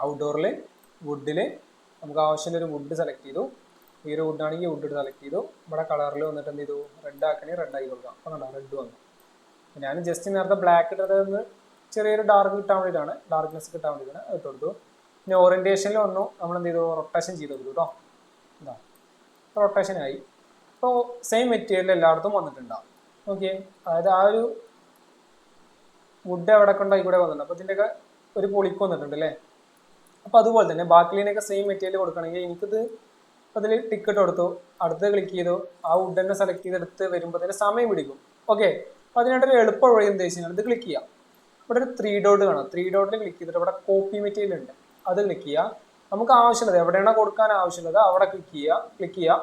ഔട്ട്ഡോറിൽ വുഡിൽ നമുക്ക് ആവശ്യമുള്ളൊരു വുഡ് സെലക്ട് ചെയ്തു. ഈ ഒരു വുഡാണെങ്കിൽ വുഡ് സെലക്ട് ചെയ്തു. ഇവിടെ കളറിൽ വന്നിട്ട് എന്ത് ചെയ്തു, റെഡ് ആക്കണേ റെഡ് ആക്കി കൊടുക്കാം. അപ്പോൾ കണ്ടോ റെഡ് വന്നു. ഞാൻ ജസ്റ്റ് നേരത്തെ ബ്ലാക്ക് ഇട്ടത് ചെറിയൊരു ഡാർക്ക് കിട്ടാൻ വേണ്ടിയിട്ടാണ്, ഡാർക്ക്നെസ് കിട്ടാൻ വേണ്ടിയിട്ടാണ് ഇട്ട് കൊടുത്തു. പിന്നെ ഓറിയൻറ്റേഷനിൽ വന്നു, നമ്മൾ എന്ത് ചെയ്തു, റൊട്ടേഷൻ ചെയ്ത് കൊടുത്തു കേട്ടോ. ഇതാ റൊട്ടേഷനായി. അപ്പോൾ സെയിം മെറ്റീരിയൽ എല്ലായിടത്തും വന്നിട്ടുണ്ടാവും. ഓക്കെ, അതായത് ആ ഒരു വുഡ് എവിടെ കൊണ്ടായി കൂടെ വന്നിട്ടുണ്ട്. അപ്പോൾ ഇതിൻ്റെയൊക്കെ ഒരു പൊളിക്ക് വന്നിട്ടുണ്ട് അല്ലേ. അപ്പോൾ അതുപോലെ തന്നെ ബാക്കിലിനൊക്കെ സെയിം മെറ്റീരിയൽ കൊടുക്കണമെങ്കിൽ എനിക്കിത് അതിൽ ടിക്കറ്റ് കൊടുത്തു, അടുത്ത് ക്ലിക്ക് ചെയ്തു, ആ വുഡ് തന്നെ സെലക്ട് ചെയ്തെടുത്ത് വരുമ്പോൾ തന്നെ സമയം പിടിക്കും. ഓക്കെ, അപ്പോൾ അതിനായിട്ടൊരു എളുപ്പ വഴി എന്താ വെച്ചാൽ ഇത് ക്ലിക്ക് ചെയ്യാം. ഇവിടെ ഒരു 3 ഡോട്ട് കാണാം. 3 ഡോട്ടിൽ ക്ലിക്ക് ചെയ്തിട്ട് ഇവിടെ കോപ്പി മെറ്റീരിയൽ ഉണ്ട്, അത് ക്ലിക്ക് ചെയ്യുക. നമുക്ക് ആവശ്യമുള്ളത് എവിടെയാണോ കൊടുക്കാൻ ആവശ്യമുള്ളത് അവിടെ ക്ലിക്ക് ചെയ്യുക.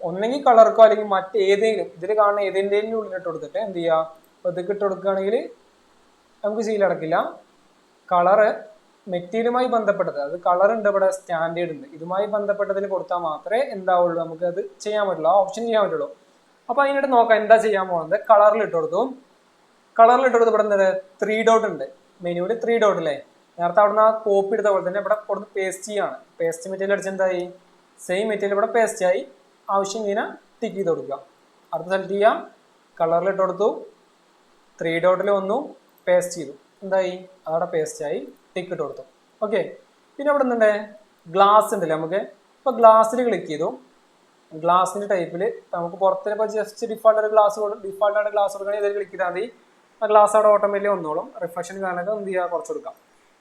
ഒന്നെങ്കിൽ കളർക്കോ അല്ലെങ്കിൽ മറ്റേതെങ്കിലും ഇതിൽ കാണുന്ന ഏതെങ്കിലും ഉള്ളിലിട്ട് കൊടുത്തിട്ട് എന്ത് ചെയ്യുക, അപ്പോൾ ഇത് ഇട്ട് കൊടുക്കുകയാണെങ്കിൽ നമുക്ക് സീലടക്കില്ല. കളറ് മെറ്റീരിയലുമായി ബന്ധപ്പെട്ടത്, അത് കളർ ഉണ്ട് ഇവിടെ, സ്റ്റാൻഡേർഡ് ഉണ്ട്, ഇതുമായി ബന്ധപ്പെട്ടതിൽ കൊടുത്താൽ മാത്രമേ എന്താവുള്ളൂ, നമുക്ക് അത് ചെയ്യാൻ പറ്റുള്ളൂ, ആ ഓപ്ഷൻ ചെയ്യാൻ പറ്റുള്ളൂ. അപ്പോൾ അതിനായിട്ട് നോക്കാം എന്താ ചെയ്യാൻ പോകുന്നത്. കളറിൽ ഇട്ട് കൊടുത്തു ഇവിടെ എന്താണ് 3 ഡോട്ട് ഉണ്ട്, മെനുവിൽ 3 ഡോട്ട് അല്ലേ. നേരത്തെ അവിടെ നിന്ന് ആ കോപ്പി എടുത്ത പോലെ തന്നെ ഇവിടെ കൊടുത്ത് പേസ്റ്റ് ചെയ്യാണ്. പേസ്റ്റ് മെറ്റീരിയൽ അടിച്ച് എന്തായി, സെയിം മെറ്റീരിയൽ ഇവിടെ പേസ്റ്റ് ആയി. ആവശ്യം ഇങ്ങനെ ടിക്ക് ചെയ്ത് കൊടുക്കുക. അടുത്ത സെലക്ട് ചെയ്യാം, കളറിൽ ഇട്ട് കൊടുത്തു, 3 ഡോട്ടിൽ വന്നു, പേസ്റ്റ് ചെയ്തു, എന്തായി അവിടെ പേസ്റ്റ് ആയി, ടിക്ക് ഇട്ട് കൊടുത്തു. ഓക്കെ, പിന്നെ അവിടെ എന്തുണ്ട്, ഗ്ലാസ് ഉണ്ടല്ലേ നമുക്ക്. ഇപ്പോൾ ഗ്ലാസ്സിൽ ക്ലിക്ക് ചെയ്തു, ഗ്ലാസിൻ്റെ ടൈപ്പിൽ നമുക്ക് പുറത്ത് ഇപ്പോൾ ജസ്റ്റ് ഡിഫാൾട്ടായിട്ട് ഗ്ലാസ് കൊടുക്കണമെങ്കിൽ ഇതിൽ ക്ലിക്ക് ചെയ്താൽ മതി. ആ ഗ്ലാസ് അവിടെ ഓട്ടോമാറ്റിക്കലി വന്നോളും. റിഫ്ലക്ഷൻ കാണാനൊക്കെ എന്ത് ചെയ്യുക, കുറച്ച് കൊടുക്കാം.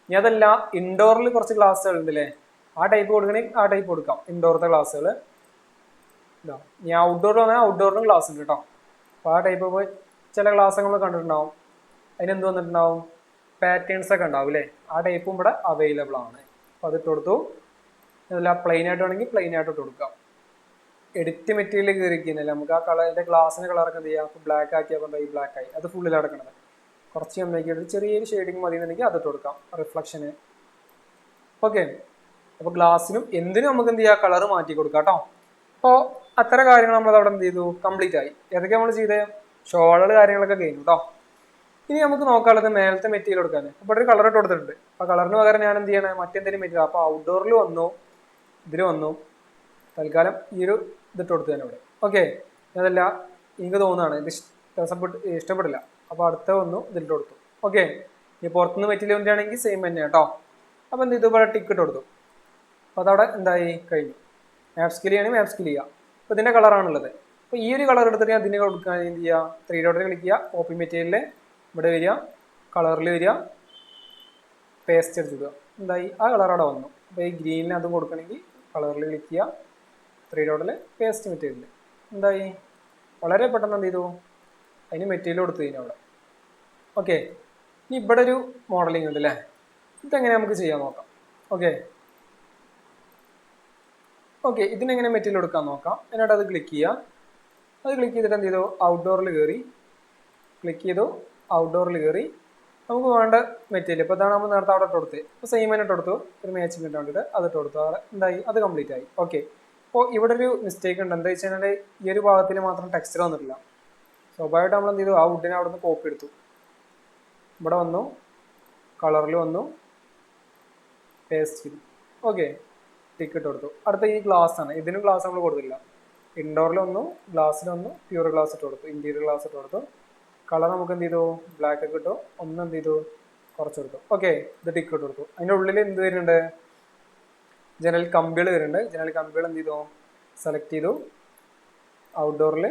ഇനി അതല്ല ഇൻഡോറിൽ കുറച്ച് ഗ്ലാസ്സുകൾ ഉണ്ടല്ലേ, ആ ടൈപ്പ് കൊടുക്കണമെങ്കിൽ ആ ടൈപ്പ് കൊടുക്കാം, ഇൻഡോറത്തെ ഗ്ലാസ്സുകൾ. ഇനി ഔട്ട്ഡോറിൽ വന്നാൽ ഔട്ട്ഡോറിനും ഗ്ലാസ് ഉണ്ട് കേട്ടോ. അപ്പോൾ ആ ടൈപ്പ് പോയി ചില ഗ്ലാസ് നമ്മൾ കണ്ടിട്ടുണ്ടാവും, അതിനെന്ത് വന്നിട്ടുണ്ടാവും, പാറ്റേൺസ് ഒക്കെ ഉണ്ടാവും അല്ലേ. ആ ടൈപ്പും ഇവിടെ അവൈലബിൾ ആണ്. അപ്പോൾ അതിട്ട് കൊടുത്തു. അതല്ല പ്ലെയിൻ ആയിട്ട് വേണമെങ്കിൽ പ്ലെയിൻ ആയിട്ട് ഇട്ട് കൊടുക്കാം. എഡിറ്റ് മെറ്റീരിയൽ കയറിക്കുന്നല്ലേ നമുക്ക് ആ കളറിൻ്റെ ഗ്ലാസിൻ്റെ കളറൊക്കെ എന്ത് ചെയ്യാം, അപ്പോൾ ബ്ലാക്ക് ആക്കിയാൽ ഈ ബ്ലാക്ക് ആയി, അത് ഫുള്ളിൽ അടക്കണത്. കുറച്ച് ഉണ്ടാക്കിയിട്ട് ചെറിയൊരു ഷെയ്ഡിങ് മതി എന്നുണ്ടെങ്കിൽ അതിട്ട് കൊടുക്കാം, റിഫ്ലക്ഷന്. ഓക്കെ, അപ്പോൾ ഗ്ലാസ്സിനും എന്തിനും നമുക്ക് എന്ത് ചെയ്യാം, കളർ മാറ്റി കൊടുക്കാം കേട്ടോ. അപ്പോൾ അത്തരം കാര്യങ്ങൾ നമ്മൾ അവിടെ എന്ത് ചെയ്തു, കംപ്ലീറ്റ് ആയി. ഏതൊക്കെ നമ്മൾ ചെയ്തത്, ഷോളുകൾ കാര്യങ്ങളൊക്കെ കഴിഞ്ഞു കേട്ടോ. ഇനി നമുക്ക് നോക്കാനുള്ളത് മേലത്തെ മെറ്റീരിയൽ കൊടുക്കാൻ. അപ്പോൾ ഒരു കളർ ഇട്ട് കൊടുത്തിട്ടുണ്ട്. അപ്പോൾ കളറിന് പകരം ഞാൻ എന്ത് ചെയ്യണേ, മറ്റെന്തെങ്കിലും മെറ്റീരിയൽ. അപ്പോൾ ഔട്ട്ഡോറിൽ വന്നു, ഇതിൽ വന്നു, തൽക്കാലം ഈ ഒരു ഇതിട്ട് കൊടുത്തു തന്നെ ഇവിടെ. ഓക്കെ, അതല്ല എനിക്ക് തോന്നുകയാണ് ഇത് ഇഷ്ടപ്പെട്ടില്ല, അപ്പോൾ അടുത്ത വന്നു ഇതിലിട്ട് കൊടുത്തു. ഓക്കെ, ഇനി പുറത്തുനിന്ന് മെറ്റീരിയൽ കൊണ്ടാണെങ്കിൽ സെയിം തന്നെ കേട്ടോ. അപ്പോൾ എന്ത് ഇതുപോലെ ടിക്കറ്റ് കൊടുത്തു. അപ്പോൾ അതവിടെ എന്തായി കഴിഞ്ഞു. മാപ്പ് സ്കിൽ ചെയ്യണമെങ്കിൽ മാപ്പ് സ്കിൽ ചെയ്യുക. അപ്പോൾ ഇതിൻ്റെ കളറാണുള്ളത്. അപ്പോൾ ഈ ഒരു കളർ എടുത്തിട്ട് അതിന് കൊടുക്കാൻ എന്ത് ചെയ്യുക, 3 ഡോട്ടിൽ ക്ലിക്ക് ചെയ്യുക, കോപ്പി മെറ്റീരിയലിൽ ഇവിടെ വരിക, കളറിൽ വരിക, പേസ്റ്റ് അടിച്ചിടുക. എന്തായി ആ കളർ അവിടെ വന്നു. അപ്പോൾ ഈ ഗ്രീനിന് അത് കൊടുക്കണമെങ്കിൽ കളറിൽ ക്ലിക്ക് ചെയ്യുക, 3 ഡോട്ടിൽ പേസ്റ്റ് മെറ്റീരിയൽ. എന്തായി വളരെ പെട്ടെന്ന് എന്ത് ചെയ്തു, അതിന് മെറ്റീരിയൽ കൊടുത്തു കഴിഞ്ഞാൽ അവിടെ. ഓക്കെ, ഇനി ഇവിടെ ഒരു മോഡലിംഗ് ഉണ്ട് അല്ലേ, ഇതെങ്ങനെ നമുക്ക് ചെയ്യാൻ നോക്കാം. ഓക്കെ ഓക്കെ ഇതിനെങ്ങനെ മെറ്റീരിയൽ കൊടുക്കാൻ നോക്കാം. എന്നിട്ട് അത് ക്ലിക്ക് ചെയ്യുക. അത് ക്ലിക്ക് ചെയ്തിട്ട് എന്ത് ചെയ്തു, ഔട്ട്ഡോറിൽ കയറി ക്ലിക്ക് ചെയ്തു, ഔട്ട്ഡോറിൽ കയറി നമുക്ക് വേണ്ട മെറ്റീരിയൽ ഇപ്പോൾ ഇതാണ് നമ്മൾ നേരത്തെ അവിടെ ഇട്ട് കൊടുത്ത്, ഇപ്പോൾ സെയിം തന്നെ ഇട്ട് കൊടുത്തു, ഒരു മാച്ചിങ് ഇട്ട് വേണ്ടിയിട്ട് അത് ഇട്ട് കൊടുത്തു. അവിടെ എന്തായി, അത് കംപ്ലീറ്റ് ആയി. ഓക്കെ, അപ്പോൾ ഇവിടെ ഒരു മിസ്റ്റേക്ക് ഉണ്ട്. എന്താ വെച്ച് കഴിഞ്ഞാൽ ഈ ഒരു ഭാഗത്തിൽ മാത്രം ടെക്സ്ചർ വന്നിട്ടില്ല. സ്വാഭാവികമായിട്ട് നമ്മൾ എന്ത് ചെയ്തു, ആ വുഡിനെ അവിടെ നിന്ന് കോപ്പി എടുത്തു, ഇവിടെ വന്നു, കളറിൽ വന്നു, പേസ്റ്റ് ചെയ്തു. ഓക്കെ, ടിക്ക് ഇട്ട് കൊടുത്തു. അടുത്ത ഈ ഗ്ലാസ് ആണ്, ഇതിനും ഗ്ലാസ് നമ്മൾ കൊടുത്തില്ല. ഇൻഡോറിൽ വന്നു, ഗ്ലാസ്സിൽ വന്നു, പ്യൂർ ഗ്ലാസ് ഇട്ട് കൊടുത്തു, ഇന്റീരിയർ ഗ്ലാസ് ഇട്ട് കൊടുത്തു. കളർ നമുക്ക് എന്ത് ചെയ്തു, ബ്ലാക്ക് ഒക്കെ ഇട്ടു, ഒന്ന് എന്ത് ചെയ്തു, കുറച്ച് കൊടുത്തു. ഓക്കെ, ഇത് ടിക്ക് ഇട്ട് കൊടുത്തു. അതിൻ്റെ ഉള്ളിൽ എന്ത് വരുന്നുണ്ട്, ജനൽ കമ്പികൾ വരുന്നുണ്ട്. ജനൽ കമ്പികൾ എന്ത് ചെയ്തു, സെലക്ട് ചെയ്തു. ഔട്ട്ഡോറിൽ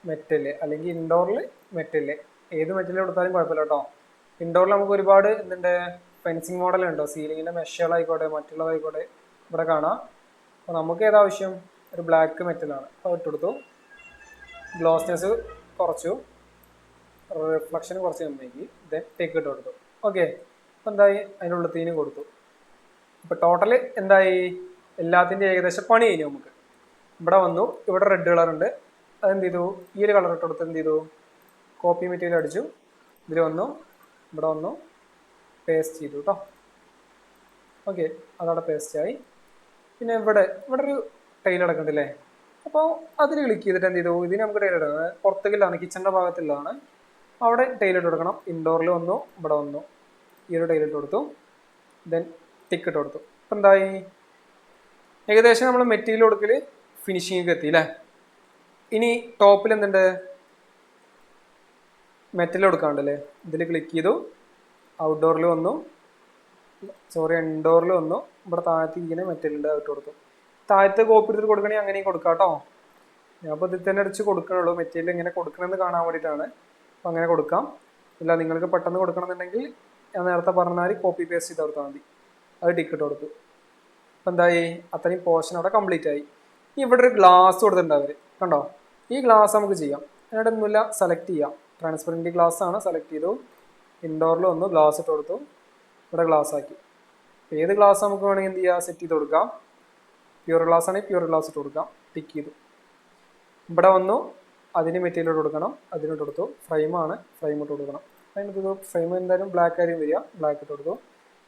മെറ്റല് അല്ലെങ്കിൽ ഇൻഡോറിൽ മെറ്റല്, ഏത് മെറ്റല് കൊടുത്താലും കുഴപ്പമില്ല കേട്ടോ. ഇൻഡോറിൽ നമുക്ക് ഒരുപാട് എന്തുണ്ട്, ഫെൻസിങ് മോഡൽ ഉണ്ടോ, സീലിങ്ങിൻ്റെ മെഷുകളായിക്കോട്ടെ മറ്റുള്ളതായിക്കോട്ടെ ഇവിടെ കാണാം. അപ്പോൾ നമുക്ക് ഏതാവശ്യം, ഒരു ബ്ലാക്ക് മെറ്റലാണ്, അപ്പോൾ ഇട്ടെടുത്തു. ഗ്ലോസ്നെസ് കുറച്ചു, റിഫ്ലക്ഷൻ കുറച്ച് കമ്മിയാക്കി, ദെൻ ടേക്ക് ഇട്ട് കൊടുത്തു. ഓക്കെ, അപ്പോൾ എന്തായി, അതിൻ്റെ ഉള്ളത്തേനും കൊടുത്തു. ഇപ്പോൾ ടോട്ടൽ എന്തായി, എല്ലാത്തിൻ്റെ ഏകദേശം പണി കഴിഞ്ഞു. നമുക്ക് ഇവിടെ വന്നു, ഇവിടെ റെഡ് കളർ ഉണ്ട്, അതെന്ത് ചെയ്തു, ഈ ഒരു കളർ ഇട്ട് കൊടുത്ത് എന്ത് ചെയ്തു, കോപ്പി മെറ്റീരിയൽ അടിച്ചു, ഇതിൽ വന്നു, ഇവിടെ വന്നു, പേസ്റ്റ് ചെയ്തു കേട്ടോ. ഓക്കെ, അതവിടെ പേസ്റ്റായി. പിന്നെ ഇവിടെ ഒരു ടൈൽ അടക്കണ്ടല്ലേ, അപ്പോൾ അതിൽ ക്ലിക്ക് ചെയ്തിട്ട് എന്ത് ചെയ്തു, ഇതിന് നമുക്ക് ടൈൽ ഇടണം. പുറത്തേക്കില്ലാണ്, കിച്ചണിൻ്റെ ഭാഗത്തുള്ളതാണ്, അവിടെ ടൈൽ ഇട്ട് കൊടുക്കണം. ഇൻഡോറിൽ വന്നു, ഇവിടെ വന്നു, ഈ ഒരു ടൈൽ ഇട്ട് കൊടുത്തു, ദെൻ ടിക്ക് ഇട്ട് കൊടുത്തു. അപ്പം എന്തായി, ഏകദേശം നമ്മൾ മെറ്റീരിയൽ കൊടുക്കൽ ഫിനിഷിങ്ങിലേക്ക് എത്തി അല്ലേ. ഇനി ടോപ്പിൽ എന്തുണ്ട്, മെറ്റൽ കൊടുക്കാണ്ടല്ലേ, ഇതിൽ ക്ലിക്ക് ചെയ്തു, ഔട്ട്ഡോറിൽ വന്നു, ഇൻഡോറിൽ വന്നു, ഇവിടെ താഴത്ത് ഇങ്ങനെ മെറ്റലുണ്ട്, അത് ഇട്ട് കൊടുത്തു. താഴത്ത് കോപ്പി എടുത്തിട്ട് കൊടുക്കണമെങ്കിൽ അങ്ങനെയും കൊടുക്കാം കേട്ടോ. ഞാൻ അപ്പോൾ ഇതിൽ തന്നെ അടിച്ച് കൊടുക്കണുള്ളൂ, മെറ്റീരിയൽ എങ്ങനെ കൊടുക്കണമെന്ന് കാണാൻ വേണ്ടിയിട്ടാണ്. അപ്പോൾ അങ്ങനെ കൊടുക്കാം. ഇല്ല നിങ്ങൾക്ക് പെട്ടെന്ന് കൊടുക്കണമെന്നുണ്ടെങ്കിൽ ഞാൻ നേരത്തെ പറഞ്ഞാൽ കോപ്പി പേസ്റ്റ് ചെയ്ത് കൊടുത്താൽ മതി. അത് ടിക്കറ്റ് കൊടുത്തു. അപ്പോൾ എന്തായി, അത്രയും പോർഷൻ അവിടെ കംപ്ലീറ്റ് ആയി. ഇനി ഇവിടെ ഒരു ഗ്ലാസ് കൊടുത്തിട്ടുണ്ട് അവർ, കണ്ടോ. ഈ ഗ്ലാസ് നമുക്ക് ചെയ്യാം. അതിനോടൊന്നുമില്ല, സെലക്ട് ചെയ്യാം. ട്രാൻസ്പെറൻറ്റ് ഗ്ലാസ് ആണ്, സെലക്ട് ചെയ്തു. ഇൻഡോറിൽ വന്നു, ഗ്ലാസ് ഇട്ട് കൊടുത്തു, ഇവിടെ ഗ്ലാസ് ആക്കി. ഏത് ഗ്ലാസ് നമുക്ക് വേണമെങ്കിൽ എന്ത് ചെയ്യാം, സെറ്റ് ചെയ്ത് കൊടുക്കാം. പ്യൂർ ഗ്ലാസ് ആണെങ്കിൽ പ്യൂർ ഗ്ലാസ് ഇട്ട് കൊടുക്കാം, ടിക്ക് ചെയ്തു. ഇവിടെ വന്നു, അതിന് മെറ്റീരിയൽ കൊടുക്കണം, അതിനിട്ട് കൊടുത്തു. ഫ്രെയിമാണ്, ഫ്രെയിം ഇട്ട് കൊടുക്കണം. അതിന് ഫ്രെയിം എന്തായാലും ബ്ലാക്ക് ആയിരിക്കും വരിക, ബ്ലാക്ക് ഇട്ട് കൊടുത്തു.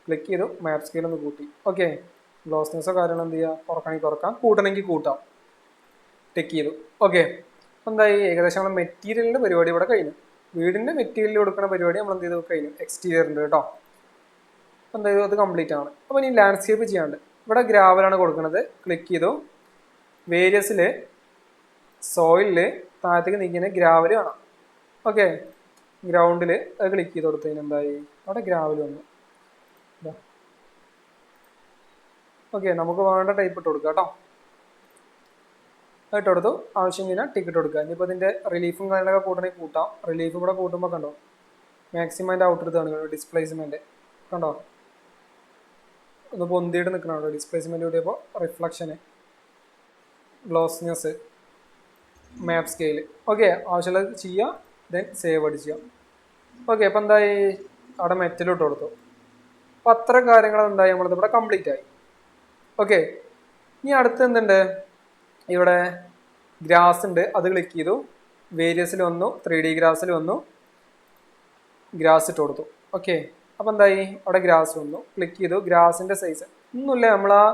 ക്ലിക്ക് ചെയ്തു, മാപ്പ് സ്കെയിൽ ഒന്ന് കൂട്ടി. ഓക്കെ, ഗ്ലോസ്നെസ്സോ കാര്യങ്ങളോ എന്ത് ചെയ്യുക, കുറക്കണമെങ്കിൽ കുറക്കാം, കൂട്ടണമെങ്കിൽ കൂട്ടാം. ടിക്ക് ചെയ്തു. ഓക്കെ, അപ്പോൾ എന്തായി, ഏകദേശം നമ്മൾ മെറ്റീരിയലിൻ്റെ പരിപാടി ഇവിടെ കഴിഞ്ഞു. വീടിൻ്റെ മെറ്റീരിയൽ കൊടുക്കുന്ന പരിപാടി നമ്മൾ എന്ത് ചെയ്തു കഴിഞ്ഞു. എക്സ്റ്റീരിയറിൻ്റെ കേട്ടോ. അപ്പോൾ എന്താ ചെയ്തു, അത് കംപ്ലീറ്റ് ആണ്. അപ്പോൾ ഇനി ലാൻഡ്സ്കേപ്പ് ചെയ്യാണ്ട്, ഇവിടെ ഗ്രാവലാണ് കൊടുക്കുന്നത്. ക്ലിക്ക് ചെയ്തു, വേരിയസിൽ സോയിലിൽ താഴത്തേക്ക് നീക്കുന്ന ഗ്രാവൽ കാണാം. ഓക്കെ, ഗ്രൗണ്ടിൽ അത് ക്ലിക്ക് ചെയ്ത് കൊടുത്തതിന് എന്തായി, അവിടെ ഗ്രാവൽ വന്നു. ഓക്കെ, നമുക്ക് വേണ്ട ടൈപ്പ് ഇട്ട് കൊടുക്കുക കേട്ടോ. ഇട്ട് കൊടുത്തു. ആവശ്യം കഴിഞ്ഞാൽ ടിക്കറ്റ് കൊടുക്കുക. ഇനിയിപ്പോൾ ഇതിൻ്റെ റിലീഫും കാര്യങ്ങളൊക്കെ കൂട്ടണമെങ്കിൽ കൂട്ടാം. റിലീഫ് ഇവിടെ കൂട്ടുമ്പോൾ കണ്ടോ, മാക്സിമം അതിൻ്റെ ഔട്ട് എടുത്താണ് ഡിസ്പ്ലേസ്മെൻറ്റ് കണ്ടോ, ഒന്ന് പൊന്തിയിട്ട് നിൽക്കണോ ഡിസ്പ്ലേസ്മെൻറ്റ് കൂടിയപ്പോൾ. റിഫ്ലക്ഷന്, ഗ്ലോസ്നെസ്, മാപ്പ് സ്കെയിൽ. ഓക്കെ, ആവശ്യമുള്ളത് ചെയ്യുക, ദെൻ സേവ് അടിക്കുക. ഓക്കെ, അപ്പോൾ എന്തായി, അവിടെ മെറ്റൽ ഇട്ട് കൊടുത്തു. അപ്പോൾ അത്ര കാര്യങ്ങൾ എന്തായി, നമ്മളത് ഇവിടെ കംപ്ലീറ്റ് ആയി. ഓക്കെ, ഇനി അടുത്ത് എന്തുണ്ട്, ഇവിടെ ഗ്രാസ് ഉണ്ട്, അത് ക്ലിക്ക് ചെയ്തു. വേരിയസിൽ വന്നു, 3D ഗ്രാസിൽ വന്നു, ഗ്രാസ് ഇട്ട് കൊടുത്തു. ഓക്കെ, അപ്പോൾ എന്തായി, അവിടെ ഗ്രാസ് വന്നു. ക്ലിക്ക് ചെയ്തു. ഗ്രാസിൻ്റെ സൈസ് ഒന്നുമില്ല, നമ്മൾ ആ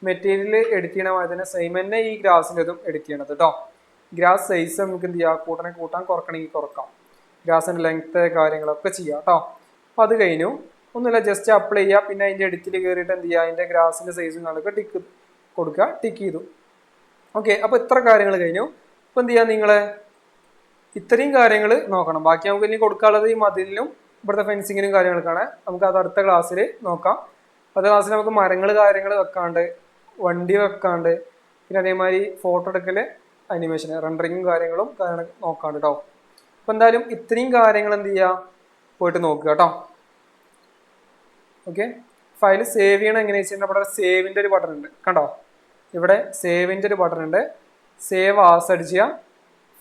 മെറ്റീരിയൽ എഡിറ്റ് ചെയ്യണ പോലെ തന്നെ സെയിം തന്നെ ഈ ഗ്രാസിൻ്റെ ഇതും എഡിറ്റ് ചെയ്യണത് കേട്ടോ. ഗ്രാസ് സൈസ് നമുക്ക് എന്ത് ചെയ്യാം, കൂട്ടണമെങ്കിൽ കൂട്ടാം, കുറക്കണമെങ്കിൽ കുറക്കാം. ഗ്രാസിൻ്റെ ലെങ്ത്ത് കാര്യങ്ങളൊക്കെ ചെയ്യാം കേട്ടോ. അപ്പോൾ അത് കഴിഞ്ഞു. ഒന്നുമില്ല, ജസ്റ്റ് അപ്ലൈ ചെയ്യുക. പിന്നെ അതിൻ്റെ എഡിറ്റിൽ കയറിയിട്ട് എന്ത് ചെയ്യുക, അതിൻ്റെ ഗ്രാസിൻ്റെ സൈസും കാണുക, ടിക്ക് കൊടുക്കുക, ടിക്ക് ചെയ്തു. ഓക്കെ, അപ്പോൾ ഇത്ര കാര്യങ്ങൾ കഴിഞ്ഞു. അപ്പോൾ എന്ത് ചെയ്യുക, നിങ്ങൾ ഇത്രയും കാര്യങ്ങൾ നോക്കണം. ബാക്കി നമുക്ക് ഇനി കൊടുക്കാനുള്ളത് ഈ മതിലിനും ഇവിടുത്തെ ഫെൻസിങ്ങിനും കാര്യങ്ങൾക്കാണ്. നമുക്ക് അത് അടുത്ത ക്ലാസ്സിൽ നോക്കാം. അടുത്ത ക്ലാസ്സിൽ നമുക്ക് മരങ്ങൾ കാര്യങ്ങൾ വെക്കാണ്ട്, വണ്ടി വെക്കാണ്ട്, പിന്നെ അതേമാതിരി ഫോട്ടോ എടുക്കൽ, അനിമേഷൻ, റെൻഡറിങ്ങും കാര്യങ്ങളും നോക്കാണ്ട് കേട്ടോ. അപ്പോൾ എന്തായാലും ഇത്രയും കാര്യങ്ങൾ എന്ത് ചെയ്യുക, പോയിട്ട് നോക്കുക കേട്ടോ. ഓക്കെ. ഫയൽ സേവ് ചെയ്യണം എങ്ങനെയാ വെച്ചാൽ ഇവിടെ സേവിൻ്റെ ഒരു ബട്ടൺ ഉണ്ട് കണ്ടോ. ഇവിടെ സേവിൻ്റെ ഒരു ബട്ടൺ ഉണ്ട്. സേവ് ആസ് അടിക്കുക.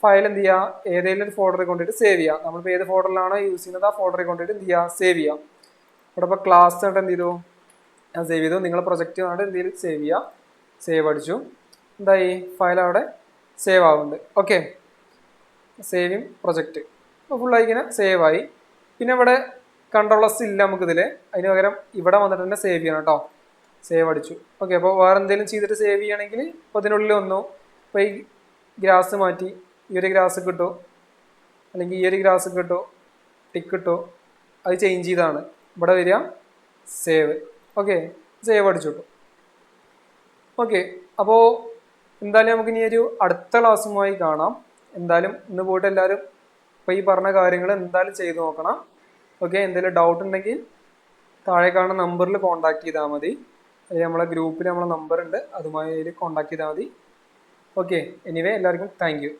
ഫയൽ എന്ത് ചെയ്യുക, ഏതെങ്കിലും ഒരു ഫോൾഡറിൽ കൊണ്ടിട്ട് സേവ് ചെയ്യുക. നമ്മളിപ്പോൾ ഏത് ഫോൾഡറിലാണോ യൂസ് ചെയ്യുന്നത് ആ ഫോൾഡറിൽ കൊണ്ടിട്ട് എന്ത് ചെയ്യുക, സേവ് ചെയ്യാം. ഇവിടെ ഇപ്പോൾ ക്ലാസ് ആയിട്ട് എന്ത് ചെയ്തു, ഞാൻ സേവ് ചെയ്തു. നിങ്ങളെ പ്രൊജക്റ്റ് ആയിട്ട് എന്തെങ്കിലും സേവ് ചെയ്യുക. സേവ് അടിച്ചു. എന്തായി, ഫയൽ അവിടെ സേവ് ആവുന്നുണ്ട്. ഓക്കെ, സേവിങ് പ്രൊജക്റ്റ് അപ്പോൾ ഫുള്ളായി ഇങ്ങനെ സേവ് ആയി. പിന്നെ ഇവിടെ കൺട്രോളസ് ഇല്ല നമുക്കിതിൽ, അതിന് പകരം ഇവിടെ വന്നിട്ട് തന്നെ സേവ് ചെയ്യണം കേട്ടോ. സേവ് അടിച്ചു. ഓക്കെ, അപ്പോൾ വേറെ എന്തെങ്കിലും ചെയ്തിട്ട് സേവ് ചെയ്യണമെങ്കിൽ ഇപ്പോൾ അതിനുള്ളിൽ വന്നു. ഇപ്പോൾ ഈ ഗ്രാസ് മാറ്റി ഈ ഒരു ഗ്രാസ് കിട്ടും, അല്ലെങ്കിൽ ഈ ഒരു ഗ്രാസ് കിട്ടും, ടിക്ക് കിട്ടും, അത് ചേഞ്ച് ചെയ്താണ് ഇവിടെ വരിക സേവ്. ഓക്കെ, സേവ് അടിച്ചു കിട്ടും. ഓക്കെ, അപ്പോൾ എന്തായാലും നമുക്ക് ഇനി ഒരു അടുത്ത ക്ലാസ്സുമായി കാണാം. എന്തായാലും ഇന്ന് പോയിട്ട് എല്ലാവരും ഇപ്പോൾ ഈ പറഞ്ഞ കാര്യങ്ങൾ എന്തായാലും ചെയ്ത് നോക്കണം. ഓക്കെ, എന്തെങ്കിലും ഡൗട്ട് ഉണ്ടെങ്കിൽ താഴെ കാണുന്ന നമ്പറിൽ കോൺടാക്ട് ചെയ്താൽ മതി. അല്ലെങ്കിൽ നമ്മളെ ഗ്രൂപ്പിൽ നമ്മളെ നമ്പർ ഉണ്ട്, അതുമായി കോൺടാക്ട് ചെയ്താൽ മതി. ഓക്കെ, എനിവേ എല്ലാവർക്കും താങ്ക് യു.